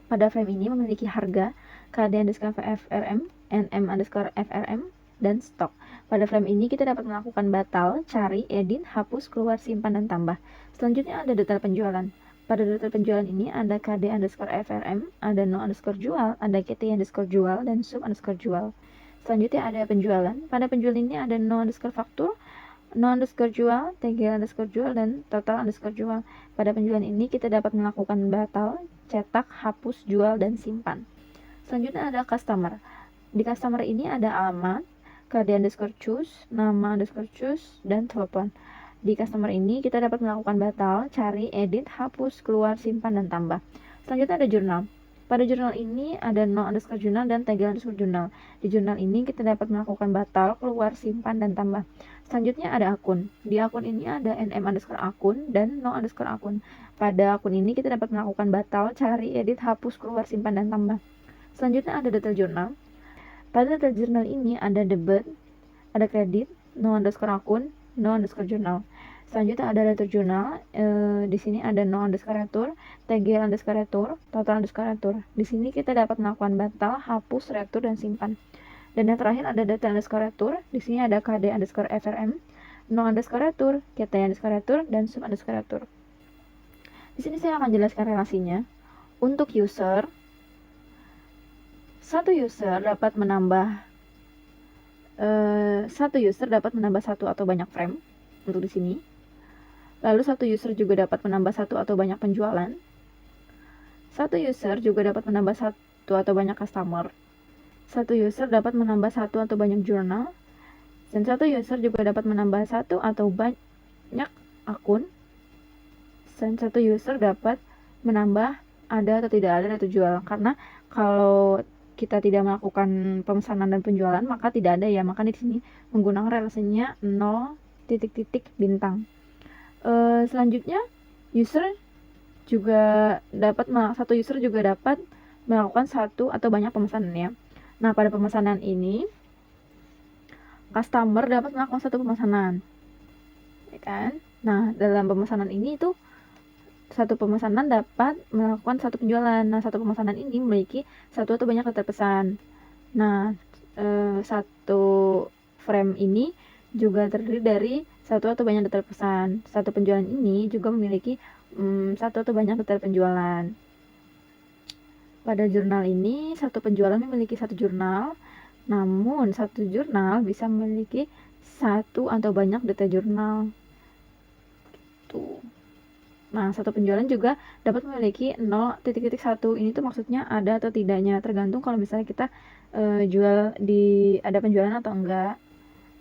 Pada frame ini memiliki harga, kd_frm, nm_frm, dan stok. Pada frame ini kita dapat melakukan batal, cari, edit, hapus, keluar, simpan, dan tambah. Selanjutnya ada detail penjualan. Pada detail penjualan ini ada kd_frm, ada no_jual, ada kt_jual, dan sub_jual. Selanjutnya ada penjualan. Pada penjualan ini ada no_faktur, no_jual, tg_jual, dan total_jual. Pada penjualan ini kita dapat melakukan batal, cetak, hapus, jual, dan simpan. Selanjutnya ada customer. Di customer ini ada alamat, kd_choose, nama_choose, dan telepon. Di customer ini kita dapat melakukan batal, cari, edit, hapus, keluar, simpan, dan tambah. Selanjutnya ada jurnal. Pada jurnal ini ada no_journal dan tag_journal. Di jurnal ini kita dapat melakukan batal, keluar, simpan, dan tambah. Selanjutnya ada akun. Di akun ini ada nm_akun dan no_akun. Pada akun ini kita dapat melakukan batal, cari, edit, hapus, keluar, simpan, dan tambah. Selanjutnya ada detail jurnal. Pada detail jurnal ini ada debit, ada kredit, no_akun, no_journal. Selanjutnya ada retur jurnal. Di sini ada no_retur, tgl_retur, total_retur. Di sini kita dapat melakukan batal, hapus, retur, dan simpan. Dan yang terakhir ada data_retur. Di sini ada kd_frm, no_retur, kt_retur, dan sum_retur. Di sini saya akan jelaskan relasinya. Untuk user, satu user dapat menambah satu atau banyak frame untuk di sini. Lalu satu user juga dapat menambah satu atau banyak penjualan. Satu user juga dapat menambah satu atau banyak customer. Satu user dapat menambah satu atau banyak jurnal. Dan satu user juga dapat menambah satu atau banyak akun. Dan satu user dapat menambah ada atau tidak ada data jual. Karena kalau kita tidak melakukan pemesanan dan penjualan maka tidak ada ya. Maka di sini menggunakan relasinya 0, bintang. Selanjutnya satu user juga dapat melakukan satu atau banyak pemesanan ya. Nah, pada pemesanan ini customer dapat melakukan satu pemesanan, ya kan? Nah, dalam pemesanan ini itu satu pemesanan dapat melakukan satu penjualan. Nah, satu pemesanan ini memiliki satu atau banyak daftar pesan. Nah, satu frame ini juga terdiri dari satu atau banyak daftar pesan. Satu penjualan ini juga memiliki satu atau banyak daftar penjualan. Pada jurnal ini, satu penjualan memiliki satu jurnal, namun satu jurnal bisa memiliki satu atau banyak data jurnal. Gitu. Nah, satu penjualan juga dapat memiliki 0.1. Ini tuh maksudnya ada atau tidaknya, tergantung kalau misalnya kita ada penjualan atau enggak.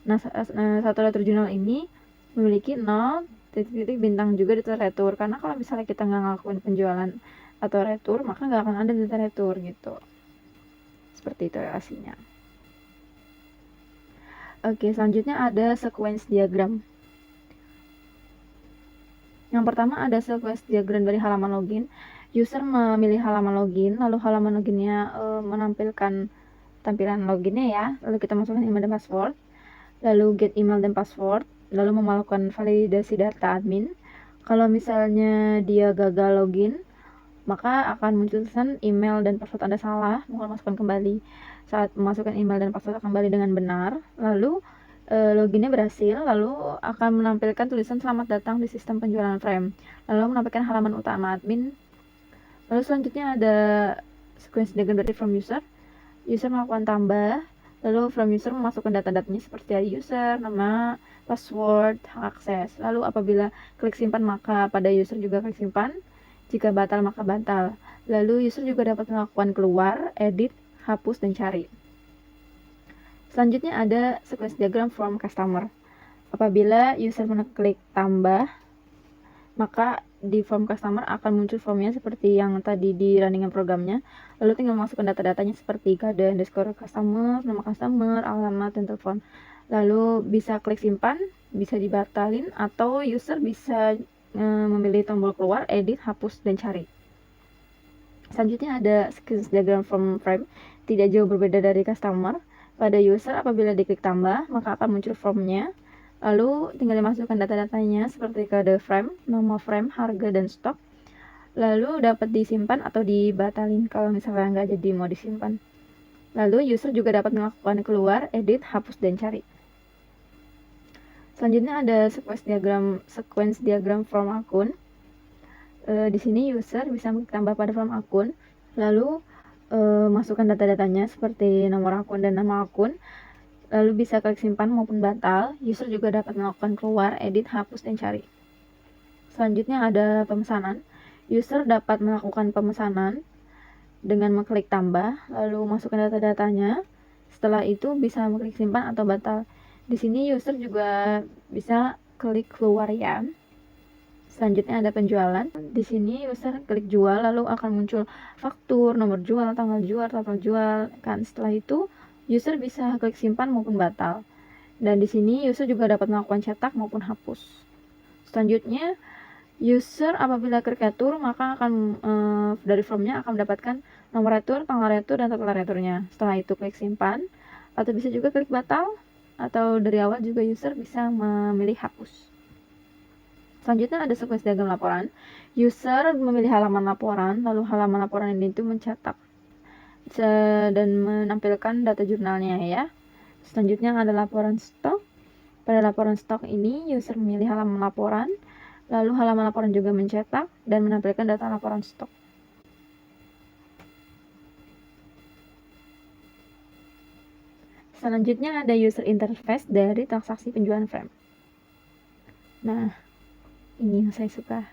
Nah, satu retur jurnal ini memiliki 0 bintang juga data retur, karena kalau misalnya kita nggak ngelakuin penjualan atau retur maka nggak akan ada data retur gitu. Seperti itu relasinya. Oke, selanjutnya ada sequence diagram. Yang pertama ada sequence diagram dari halaman login. User memilih halaman login, lalu halaman loginnya menampilkan tampilan loginnya ya. Lalu kita masukkan email dan password, lalu get email dan password, lalu melakukan validasi data admin. Kalau misalnya dia gagal login, maka akan muncul tulisan email dan password Anda salah, mohon masukkan kembali. Saat memasukkan email dan password kembali dengan benar, lalu loginnya berhasil, lalu akan menampilkan tulisan selamat datang di sistem penjualan frame, lalu menampilkan halaman utama admin. Lalu selanjutnya ada sequence diagram dari from user. User melakukan tambah, lalu from user memasukkan data-datanya seperti ID user, nama, password, hak akses. Lalu apabila klik simpan maka pada user juga klik simpan, jika batal maka batal. Lalu user juga dapat melakukan keluar, edit, hapus, dan cari. Selanjutnya ada sequence diagram from customer. Apabila user mengklik tambah, maka di form customer akan muncul formnya seperti yang tadi di runningan programnya. Lalu tinggal masukkan data-datanya seperti kode_customer, nama customer, alamat, dan telepon. Lalu bisa klik simpan, bisa dibatalin, atau user bisa memilih tombol keluar, edit, hapus, dan cari. Selanjutnya ada sequence diagram from frame. Tidak jauh berbeda dari customer. Pada user apabila diklik tambah maka akan muncul formnya, lalu tinggal dimasukkan data-datanya seperti kode frame, nama frame, harga, dan stok. Lalu dapat disimpan atau dibatalin kalau misalnya nggak jadi mau disimpan. Lalu user juga dapat melakukan keluar, edit, hapus, dan cari. Selanjutnya ada sequence diagram from akun. Di sini user bisa tambah pada form akun, lalu masukkan data-datanya seperti nomor akun dan nama akun, lalu bisa klik simpan maupun batal. User juga dapat melakukan keluar, edit, hapus, dan cari. Selanjutnya ada pemesanan. User dapat melakukan pemesanan dengan mengklik tambah, lalu masukkan data-datanya. Setelah itu bisa mengklik simpan atau batal. Di sini user juga bisa klik keluar ya. Selanjutnya ada penjualan. Di sini user klik jual, lalu akan muncul faktur, nomor jual, tanggal jual, total jual. Kan setelah itu user bisa klik simpan maupun batal. Dan di sini user juga dapat melakukan cetak maupun hapus. Selanjutnya user apabila klik retur, maka akan dari formnya akan mendapatkan nomor retur, tanggal retur, dan total returnya. Setelah itu klik simpan, atau bisa juga klik batal, atau dari awal juga user bisa memilih hapus. Selanjutnya ada sequence diagram laporan. User memilih halaman laporan, lalu halaman laporan ini itu mencetak dan menampilkan data jurnalnya ya. Selanjutnya ada laporan stok. Pada laporan stok ini user memilih halaman laporan, lalu halaman laporan juga mencetak dan menampilkan data laporan stok. Selanjutnya ada user interface dari transaksi penjualan frame. Nah, ini yang saya suka.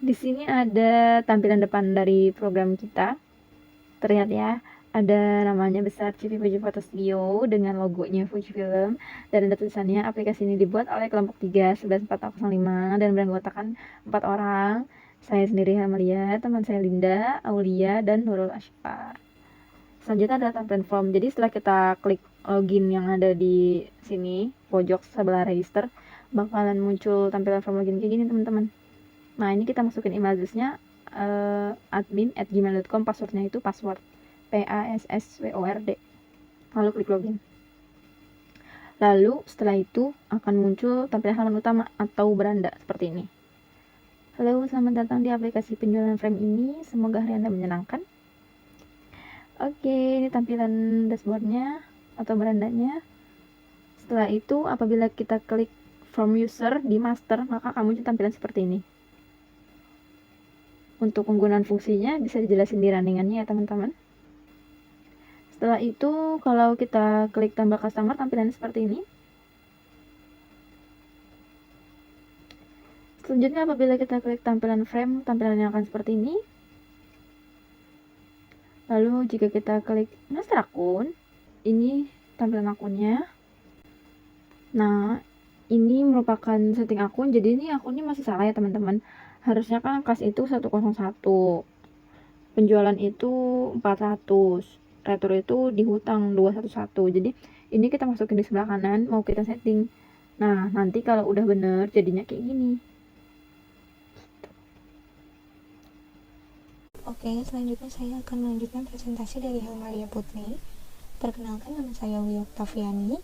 Di sini ada tampilan depan dari program kita. Terlihat ya, ada namanya besar CV Fuji Photo Studio dengan logonya Fujifilm dan ada tulisannya aplikasi ini dibuat oleh kelompok 3 114005 dan beranggotakan 4 orang. Saya sendiri Amalia, teman saya Linda, Aulia, dan Nurul Ashfa. Selanjutnya ada tampilan form. Jadi setelah kita klik login yang ada di sini pojok sebelah register, bakalan muncul tampilan form login kayak gini teman-teman. Nah ini kita masukin email address-nya admin@gmail.com, passwordnya itu password PASSWORD, lalu klik login. Lalu setelah itu akan muncul tampilan halaman utama atau beranda seperti ini. Halo, selamat datang di aplikasi penjualan frame ini, semoga hari Anda menyenangkan. Oke, ini tampilan dashboardnya atau berandanya. Setelah itu apabila kita klik from user di master, maka akan muncul tampilan seperti ini. Untuk penggunaan fungsinya bisa dijelasin di runningannya ya teman-teman. Setelah itu kalau kita klik tambah customer, tampilannya seperti ini. Selanjutnya apabila kita klik tampilan frame, tampilannya akan seperti ini. Lalu jika kita klik master akun, ini tampilan akunnya. Nah, ini merupakan setting akun, jadi ini akunnya masih salah ya teman-teman. Harusnya kan kas itu 101, penjualan itu 400, retur itu di hutang 211. Jadi ini kita masukin di sebelah kanan, mau kita setting. Nah, nanti kalau udah bener jadinya kayak gini. Oke, selanjutnya saya akan melanjutkan presentasi dari Helmalia Putri. Perkenalkan, nama saya Wi Oktaviani,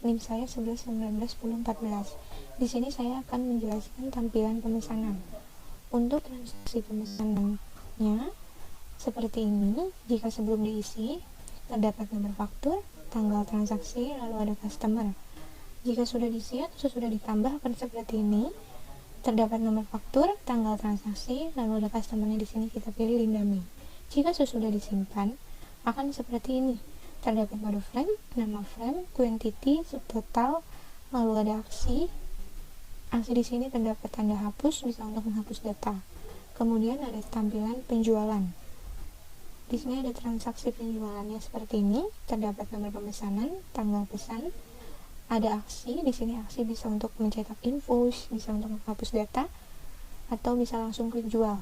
NIM saya 11191014. Di sini saya akan menjelaskan tampilan pemesanan. Untuk transaksi pemesanannya seperti ini. Jika sebelum diisi terdapat nomor faktur, tanggal transaksi, lalu ada customer. Jika sudah diisi atau sudah ditambah akan seperti ini. Terdapat nomor faktur, tanggal transaksi, lalu ada customernya. Di sini kita pilih Linda Mei. Jika sudah disimpan akan seperti ini. Terdapat mode frame, nama frame, quantity, subtotal, lalu ada aksi. Aksi di sini terdapat tanda hapus, bisa untuk menghapus data. Kemudian ada tampilan penjualan. Di sini ada transaksi penjualannya seperti ini. Terdapat nomor pemesanan, tanggal pesan, ada aksi. Di sini aksi bisa untuk mencetak invoice, bisa untuk menghapus data, atau bisa langsung klik jual.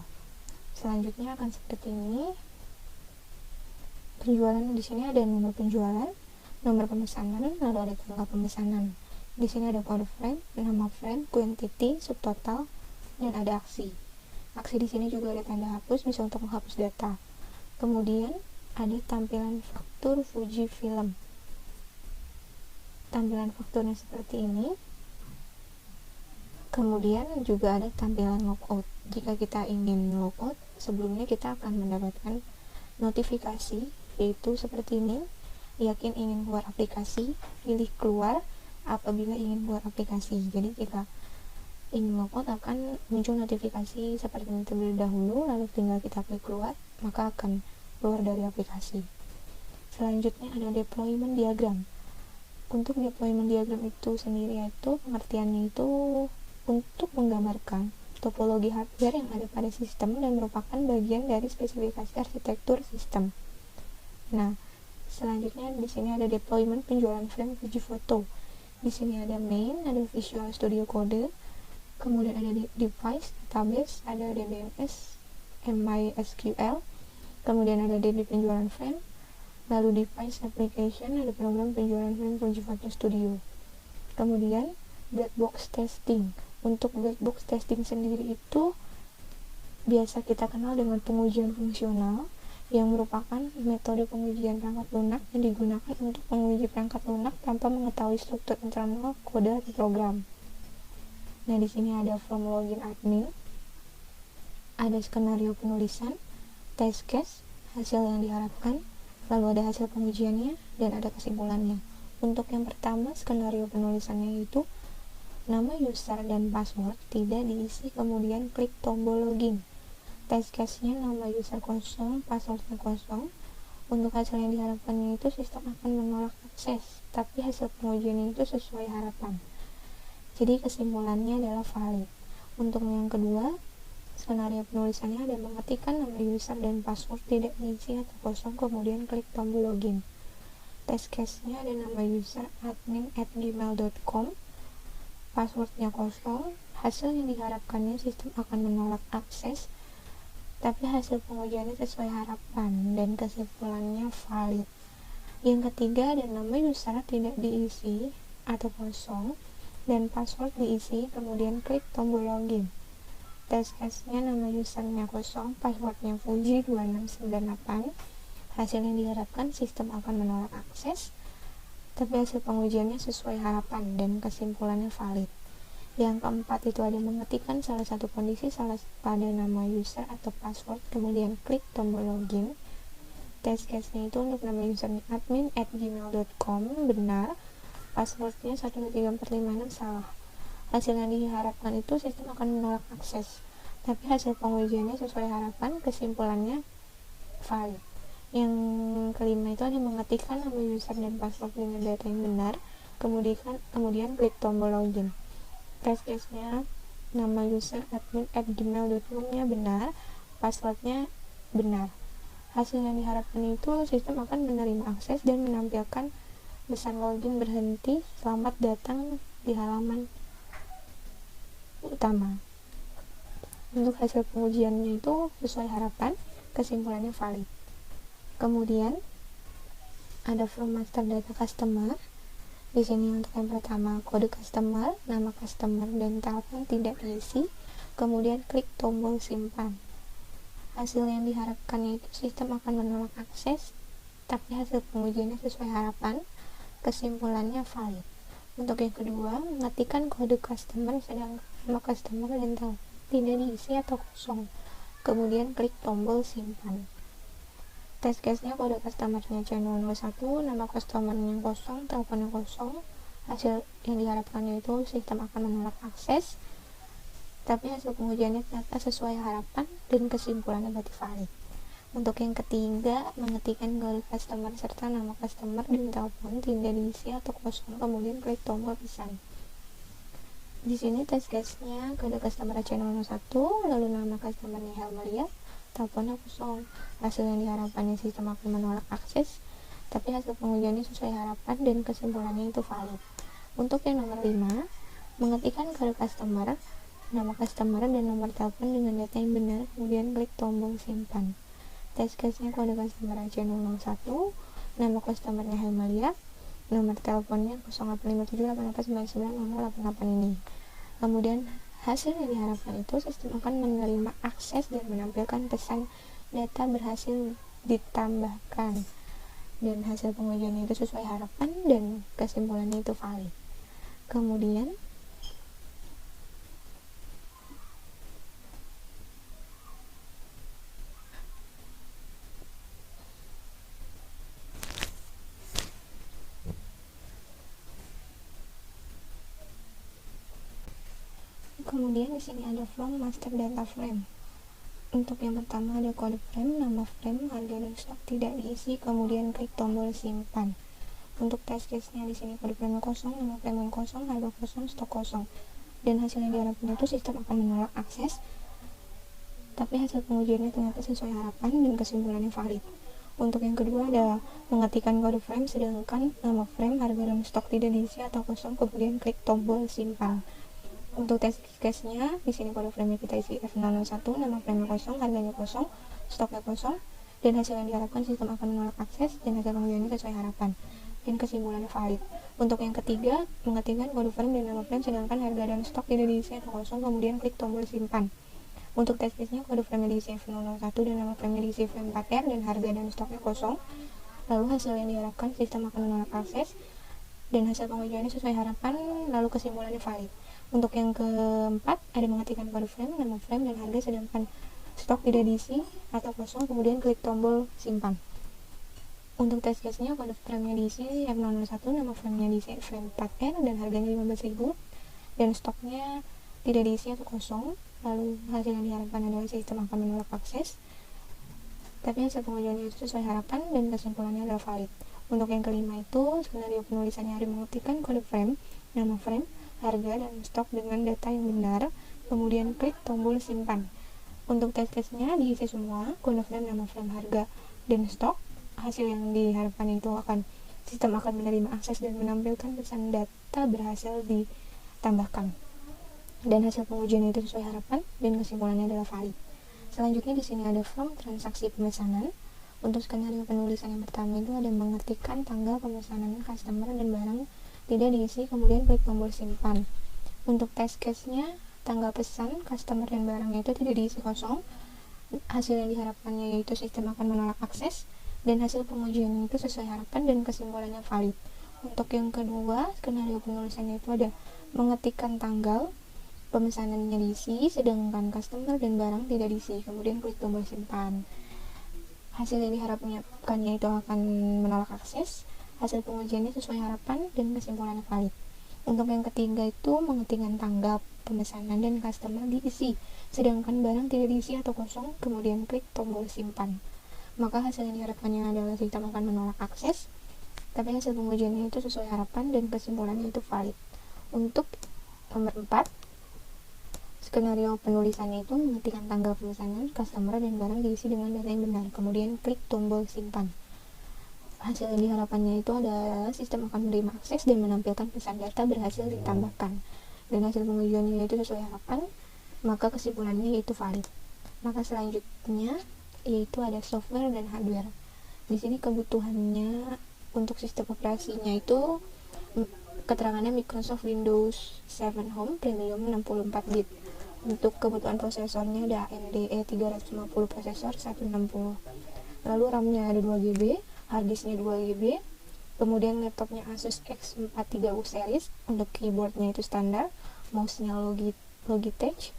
Selanjutnya akan seperti ini. Penjualan di sini ada nomor penjualan, nomor pemesanan, lalu ada tanggal pemesanan. Di sini ada code frame, nama frame, quantity, subtotal, dan ada aksi. Aksi di sini juga ada tanda hapus, bisa untuk menghapus data. Kemudian ada tampilan faktur Fujifilm. Tampilan fakturnya seperti ini. Kemudian juga ada tampilan logout. Jika kita ingin logout, sebelumnya kita akan mendapatkan notifikasi, yaitu seperti ini. Yakin ingin keluar aplikasi, pilih keluar apabila ingin keluar aplikasi. Jadi jika ingin logout akan muncul notifikasi seperti ini terlebih dahulu, lalu tinggal kita klik keluar, maka akan keluar dari aplikasi. Selanjutnya ada deployment diagram. Untuk deployment diagram itu sendiri, yaitu pengertiannya itu untuk menggambarkan topologi hardware yang ada pada sistem dan merupakan bagian dari spesifikasi arsitektur sistem. Nah, selanjutnya di sini ada deployment penjualan frame Fuji Photo. Di sini ada main, ada Visual Studio Code, kemudian ada device, database, ada DBMS, MySQL, kemudian ada DB penjualan frame, lalu device application, ada program penjualan frame Project Studio. Kemudian black box testing. Untuk black box testing sendiri itu biasa kita kenal dengan pengujian fungsional, yang merupakan metode pengujian perangkat lunak yang digunakan untuk menguji perangkat lunak tanpa mengetahui struktur internal kode atau program. Nah, di sini ada form login admin, ada skenario penulisan, test case, hasil yang diharapkan, lalu ada hasil pengujiannya, dan ada kesimpulannya. Untuk yang pertama, skenario penulisannya itu nama user dan password tidak diisi, kemudian klik tombol login. Test case-nya nama user kosong, passwordnya kosong. Untuk hasil yang diharapkannya itu sistem akan menolak akses, tapi hasil pengujiannya itu sesuai harapan. Jadi kesimpulannya adalah valid. Untuk yang kedua, skenario penulisannya ada mengetikkan nama user dan password tidak diisi atau kosong, kemudian klik tombol login. Test case-nya ada nama user admin@gmail.com, passwordnya kosong. Hasil yang diharapkannya sistem akan menolak akses, tapi hasil pengujiannya sesuai harapan, dan kesimpulannya valid. Yang ketiga, ada nama user tidak diisi atau kosong dan password diisi, kemudian klik tombol login. Test case-nya nama usernya kosong, passwordnya Fuji2698. Hasil yang diharapkan sistem akan menolak akses, tapi hasil pengujiannya sesuai harapan, dan kesimpulannya valid. Yang keempat itu ada mengetikkan salah satu kondisi pada nama user atau password, kemudian klik tombol login. Test case-nya itu untuk nama usernya admin@gmail.com benar, passwordnya 12345 salah. Hasil yang diharapkan itu sistem akan menolak akses, tapi hasil pengujiannya sesuai harapan, kesimpulannya valid. Yang kelima itu ada mengetikkan nama user dan password dengan data yang benar, kemudian klik tombol login. Test case-nya nama user admin@gmail.com nya benar, passwordnya benar. Hasil yang diharapkan itu sistem akan menerima akses dan menampilkan pesan login berhenti, selamat datang di halaman utama. Untuk hasil pengujiannya itu sesuai harapan, kesimpulannya valid. Kemudian ada form master data customer. Di sini untuk yang pertama, kode customer, nama customer, dan telepon tidak diisi, kemudian klik tombol simpan. Hasil yang diharapkannya itu sistem akan menolak akses, tapi hasil pengujiannya sesuai harapan, kesimpulannya valid. Untuk yang kedua, mengetikkan kode customer sedangkan nama customer dan telepon tidak diisi atau kosong, kemudian klik tombol simpan. Test case-nya kode customer-nya C001, nama customer-nya kosong, teleponnya kosong. Hasil yang diharapkannya itu sistem akan menolak akses, tapi hasil pengujiannya ternyata sesuai harapan, dan kesimpulannya berarti valid. Untuk yang ketiga, mengetikkan kode customer serta nama customer dan telepon tidak diisi atau kosong, kemudian klik tombol pesan. Di sini test case-nya kode customer C001, lalu nama customer-nya Helmalia, teleponnya kosong. Hasil yang diharapkannya sistem akan menolak akses, tapi hasil pengujiannya sesuai harapan, dan kesimpulannya itu valid. Untuk yang nomor 5, mengetikkan kode customer, nama customer, dan nomor telepon dengan data yang benar, kemudian klik tombol simpan. Test case-nya kode customer C001, nama customer-nya Helmalia, nomor teleponnya 0857889988 ini. Kemudian hasil yang diharapkan itu sistem akan menerima akses dan menampilkan pesan data berhasil ditambahkan, dan hasil pengujiannya itu sesuai harapan, dan kesimpulannya itu valid. Kemudian di sini ada form master data frame. Untuk yang pertama ada kode frame, nama frame, harga dan stok tidak diisi, kemudian klik tombol simpan. Untuk test case-nya di sini kode frame kosong, nama frame kosong, harga kosong, stok kosong. Dan hasil yang diharapkan itu sistem akan menolak akses, tapi hasil pengujiannya ternyata sesuai harapan, dan kesimpulannya valid. Untuk yang kedua ada mengetikkan kode frame sedangkan nama frame, harga dan stok tidak diisi atau kosong, kemudian klik tombol simpan. Untuk test case-nya, di sini kode frame kita isi F001, nama frame kosong, harganya kosong, stoknya kosong, dan hasil yang diharapkan sistem akan menolak akses, dan hasil pengujiannya sesuai harapan, dan kesimpulannya valid. Untuk yang ketiga, mengetikkan kode frame dan nama frame sedangkan harga dan stok tidak diisi atau kosong, kemudian klik tombol simpan. Untuk test case-nya, kode frame diisi F001 dan nama frame diisi F4R dan harga dan stoknya kosong, lalu hasil yang diharapkan sistem akan menolak akses, dan hasil pengujiannya sesuai harapan, lalu kesimpulannya valid. Untuk yang keempat, ada mengetikkan kode frame, nama frame, dan harga sedangkan stok tidak diisi atau kosong, kemudian klik tombol simpan. Untuk test case-nya, kode frame-nya diisi F001, nama frame-nya diisi F4R, dan harganya 15.000, dan stoknya tidak diisi atau kosong, lalu hasil yang diharapkan adalah sistem akan menolak akses, tapi hasil pengujiannya itu sesuai harapan, dan kesimpulannya adalah valid. Untuk yang kelima itu, skenario penulisannya ada mengetikkan kode frame, nama frame, harga, dan stok dengan data yang benar, kemudian klik tombol simpan. Untuk test case-nya diisi semua, kode frame, nama frame, harga, dan stok. Hasil yang diharapkan itu sistem akan menerima akses dan menampilkan pesan data berhasil ditambahkan. Dan hasil pengujian itu sesuai harapan, dan kesimpulannya adalah valid. Selanjutnya di sini ada form transaksi pemesanan. Untuk skenario penulisan yang pertama itu ada mengetikkan tanggal pemesanan customer dan barang tidak diisi, kemudian klik tombol simpan. Untuk test case-nya, tanggal pesan customer dan barangnya itu tidak diisi kosong, hasil yang diharapkannya yaitu sistem akan menolak akses, dan hasil pengujiannya itu sesuai harapan dan kesimpulannya valid. Untuk yang kedua, skenario penulisannya itu ada mengetikkan tanggal pemesanannya diisi, sedangkan customer dan barang tidak diisi, kemudian klik tombol simpan. Hasil yang diharapkannya itu akan menolak akses, hasil pengujiannya sesuai harapan, dan kesimpulannya valid. Untuk yang ketiga itu mengetikkan tanggal pemesanan dan customer diisi, sedangkan barang tidak diisi atau kosong, kemudian klik tombol simpan. Maka hasil yang diharapkannya adalah sistem akan menolak akses, tapi hasil pengujiannya itu sesuai harapan, dan kesimpulannya itu valid. Untuk nomor 4, skenario penulisannya itu mengetikkan tanggal pemesanan, customer, dan barang diisi dengan data yang benar, kemudian klik tombol simpan. Hasil yang diharapkannya itu adalah sistem akan menerima akses dan menampilkan pesan data berhasil ditambahkan, dan hasil pengujiannya itu sesuai harapan, maka kesimpulannya itu valid. Maka selanjutnya yaitu ada software dan hardware. Di sini kebutuhannya untuk sistem operasinya itu keterangannya Microsoft Windows 7 Home Premium 64 bit. Untuk kebutuhan prosesornya ada AMD E350 prosesor 160. Lalu RAM-nya ada 2GB, harddisknya 2GB. Kemudian laptopnya Asus X43U series. Untuk keyboardnya itu standar, mouse-nya Logitech.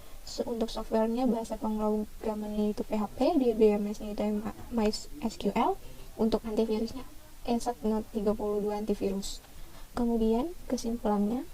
Untuk softwarenya bahasa pemrogramannya itu PHP, DBMS-nya itu MySQL. Untuk antivirusnya ESAT Note 32 antivirus. Kemudian kesimpulannya,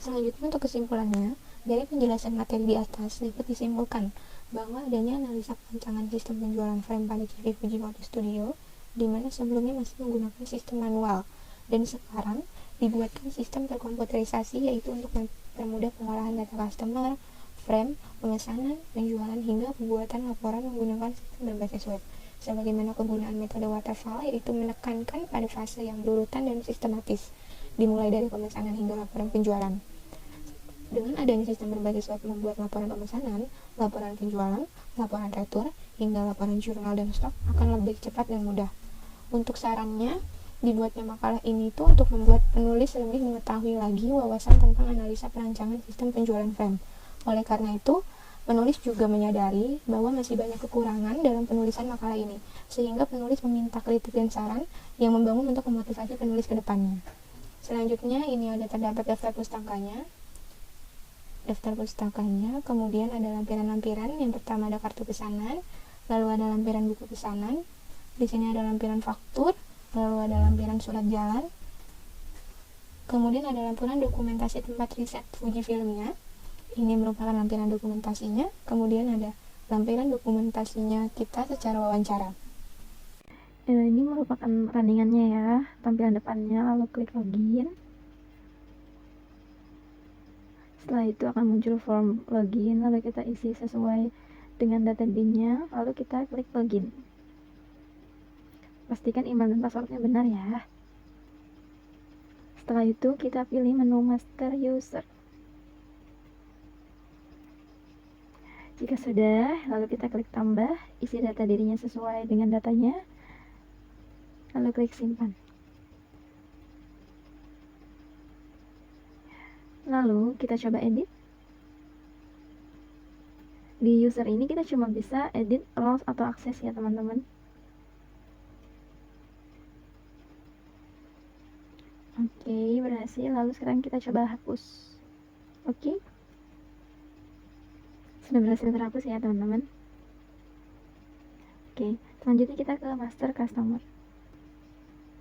selanjutnya untuk kesimpulannya, dari penjelasan materi di atas dapat disimpulkan bahwa adanya analisa perancangan sistem penjualan frame pada TV Fujimoto Studio, di mana sebelumnya masih menggunakan sistem manual, dan sekarang dibuatkan sistem terkomputerisasi, yaitu untuk mempermudah pengolahan data customer, frame, pemesanan, penjualan, hingga pembuatan laporan menggunakan sistem berbasis web. Sebagaimana penggunaan metode waterfall, yaitu menekankan pada fase yang berurutan dan sistematis, dimulai dari pemesanan hingga laporan penjualan. Dengan adanya sistem berbasis web membuat laporan pemesanan, laporan penjualan, laporan retur, hingga laporan jurnal dan stok akan lebih cepat dan mudah. Untuk sarannya, dibuatnya makalah ini tuh untuk membuat penulis lebih mengetahui lagi wawasan tentang analisa perancangan sistem penjualan frame. Oleh karena itu, penulis juga menyadari bahwa masih banyak kekurangan dalam penulisan makalah ini, sehingga penulis meminta kritik dan saran yang membangun untuk memotivasi penulis ke depannya. Selanjutnya, ini ada terdapat daftar pustakanya, kemudian ada lampiran-lampiran. Yang pertama ada kartu pesanan, lalu ada lampiran buku pesanan, di sini ada lampiran faktur, lalu ada lampiran surat jalan, kemudian ada lampiran dokumentasi tempat riset Fujifilmnya, ini merupakan lampiran dokumentasinya, kemudian ada lampiran dokumentasinya kita secara wawancara. Ini merupakan runningannya ya, tampilan depannya, lalu klik login. Setelah itu akan muncul form login, lalu kita isi sesuai dengan data DIN-nya, lalu kita klik login. Pastikan email dan passwordnya benar ya. Setelah itu kita pilih menu master user. Jika sudah, lalu kita klik tambah, isi data dirinya sesuai dengan datanya, lalu klik simpan. Lalu kita coba edit. Di user ini kita cuma bisa edit roles atau akses ya teman-teman. Oke, berhasil. Lalu sekarang kita coba hapus. Oke, sudah berhasil terhapus ya teman-teman. Oke, selanjutnya kita ke master customer.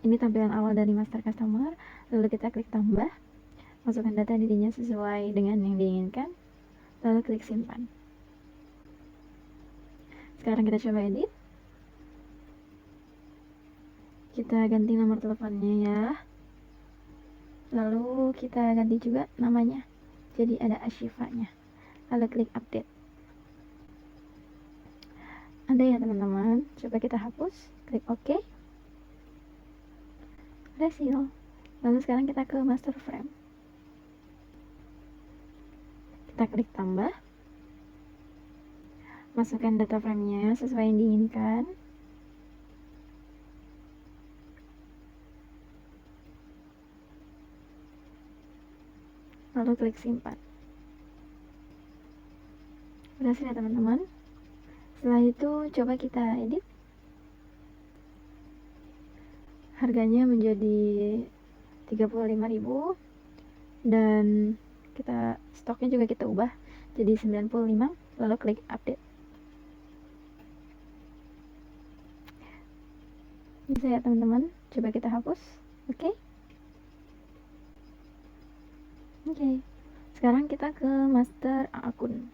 Ini tampilan awal dari master customer. Lalu kita klik tambah, masukkan data dirinya sesuai dengan yang diinginkan, lalu klik simpan. Sekarang kita coba edit. Kita ganti nomor teleponnya ya. Lalu kita ganti juga namanya, jadi ada Ashifanya. Lalu klik update. Ada ya teman-teman. Coba kita hapus, klik OK. Berhasil. Lalu sekarang kita ke master frame. Kita klik tambah, masukkan data frame-nya sesuai yang diinginkan. Lalu klik simpan. Berhasil ya teman-teman. Setelah itu coba kita edit. Harganya menjadi 35.000 dan kita stoknya juga kita ubah jadi 95, lalu klik update. Bisa ya teman-teman. Coba kita hapus. Oke. Oke, sekarang kita ke master akun.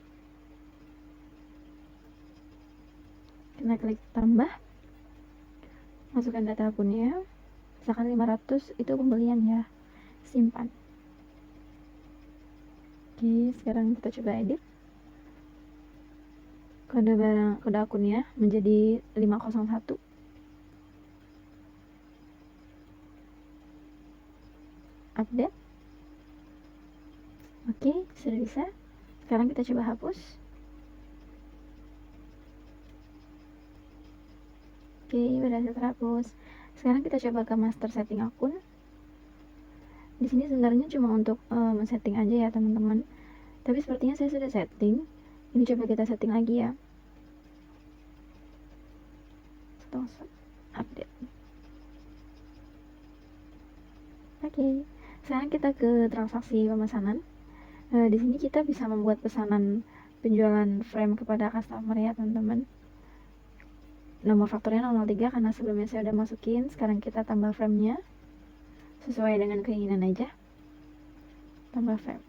Kita klik tambah, masukkan data akunnya, misalkan 500 itu pembelian ya, simpan. Oke, sekarang kita coba edit. Kode akunnya menjadi 501. Update. Oke, sudah bisa. Sekarang kita coba hapus. Oke, berhasil terhapus. Sekarang kita coba ke master setting akun. Di sini sebenarnya cuma untuk men-setting aja ya teman-teman. Tapi sepertinya saya sudah setting. Ini coba kita setting lagi ya. Update. Oke, sekarang kita ke transaksi pemesanan. Di sini kita bisa membuat pesanan penjualan frame kepada customer ya teman-teman. Nomor fakturnya 003 karena sebelumnya saya udah masukin. Sekarang kita tambah frame-nya sesuai dengan keinginan aja. Tambah frame.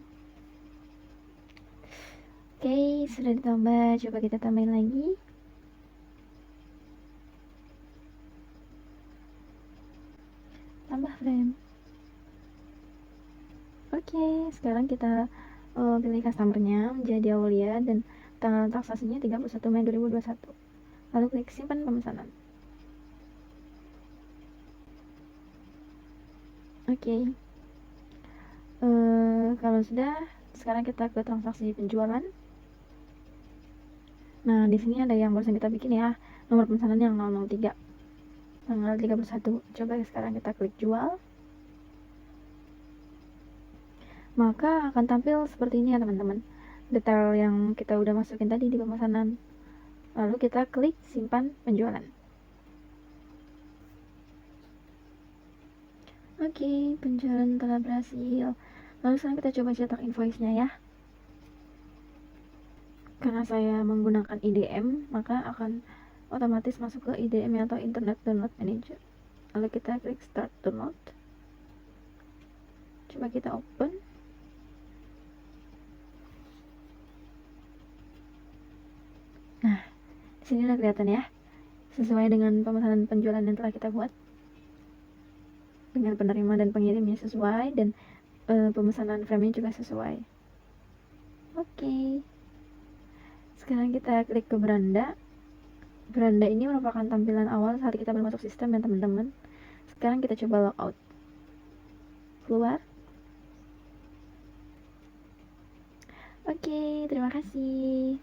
Oke, sudah ditambah. Coba kita tambahin lagi. Tambah frame. Oke, sekarang kita pilih customernya menjadi Aulia dan tanggal transaksinya 31 Mei 2021. Lalu klik simpan pemesanan. Oke. Kalau sudah, sekarang kita ke transaksi penjualan. Nah, di sini ada yang barusan kita bikin ya, nomor pemesanan yang 003. Tanggal 31. Coba sekarang kita klik jual. Maka akan tampil seperti ini ya teman-teman, detail yang kita udah masukin tadi di pemesanan. Lalu kita klik simpan penjualan. Oke, penjualan telah berhasil. Lalu sekarang kita coba cetak invoice-nya ya. Karena saya menggunakan IDM, maka akan otomatis masuk ke IDM atau Internet Download Manager. Lalu kita klik start download. Coba kita open. Nah, di sini udah kelihatan ya, sesuai dengan pemesanan penjualan yang telah kita buat. Dengan penerima dan pengirimnya sesuai dan pemesanan frame-nya juga sesuai. Oke. Sekarang kita klik ke beranda. Beranda ini merupakan tampilan awal saat kita bermasuk sistem ya teman-teman. Sekarang kita coba logout. Keluar. Oke, terima kasih.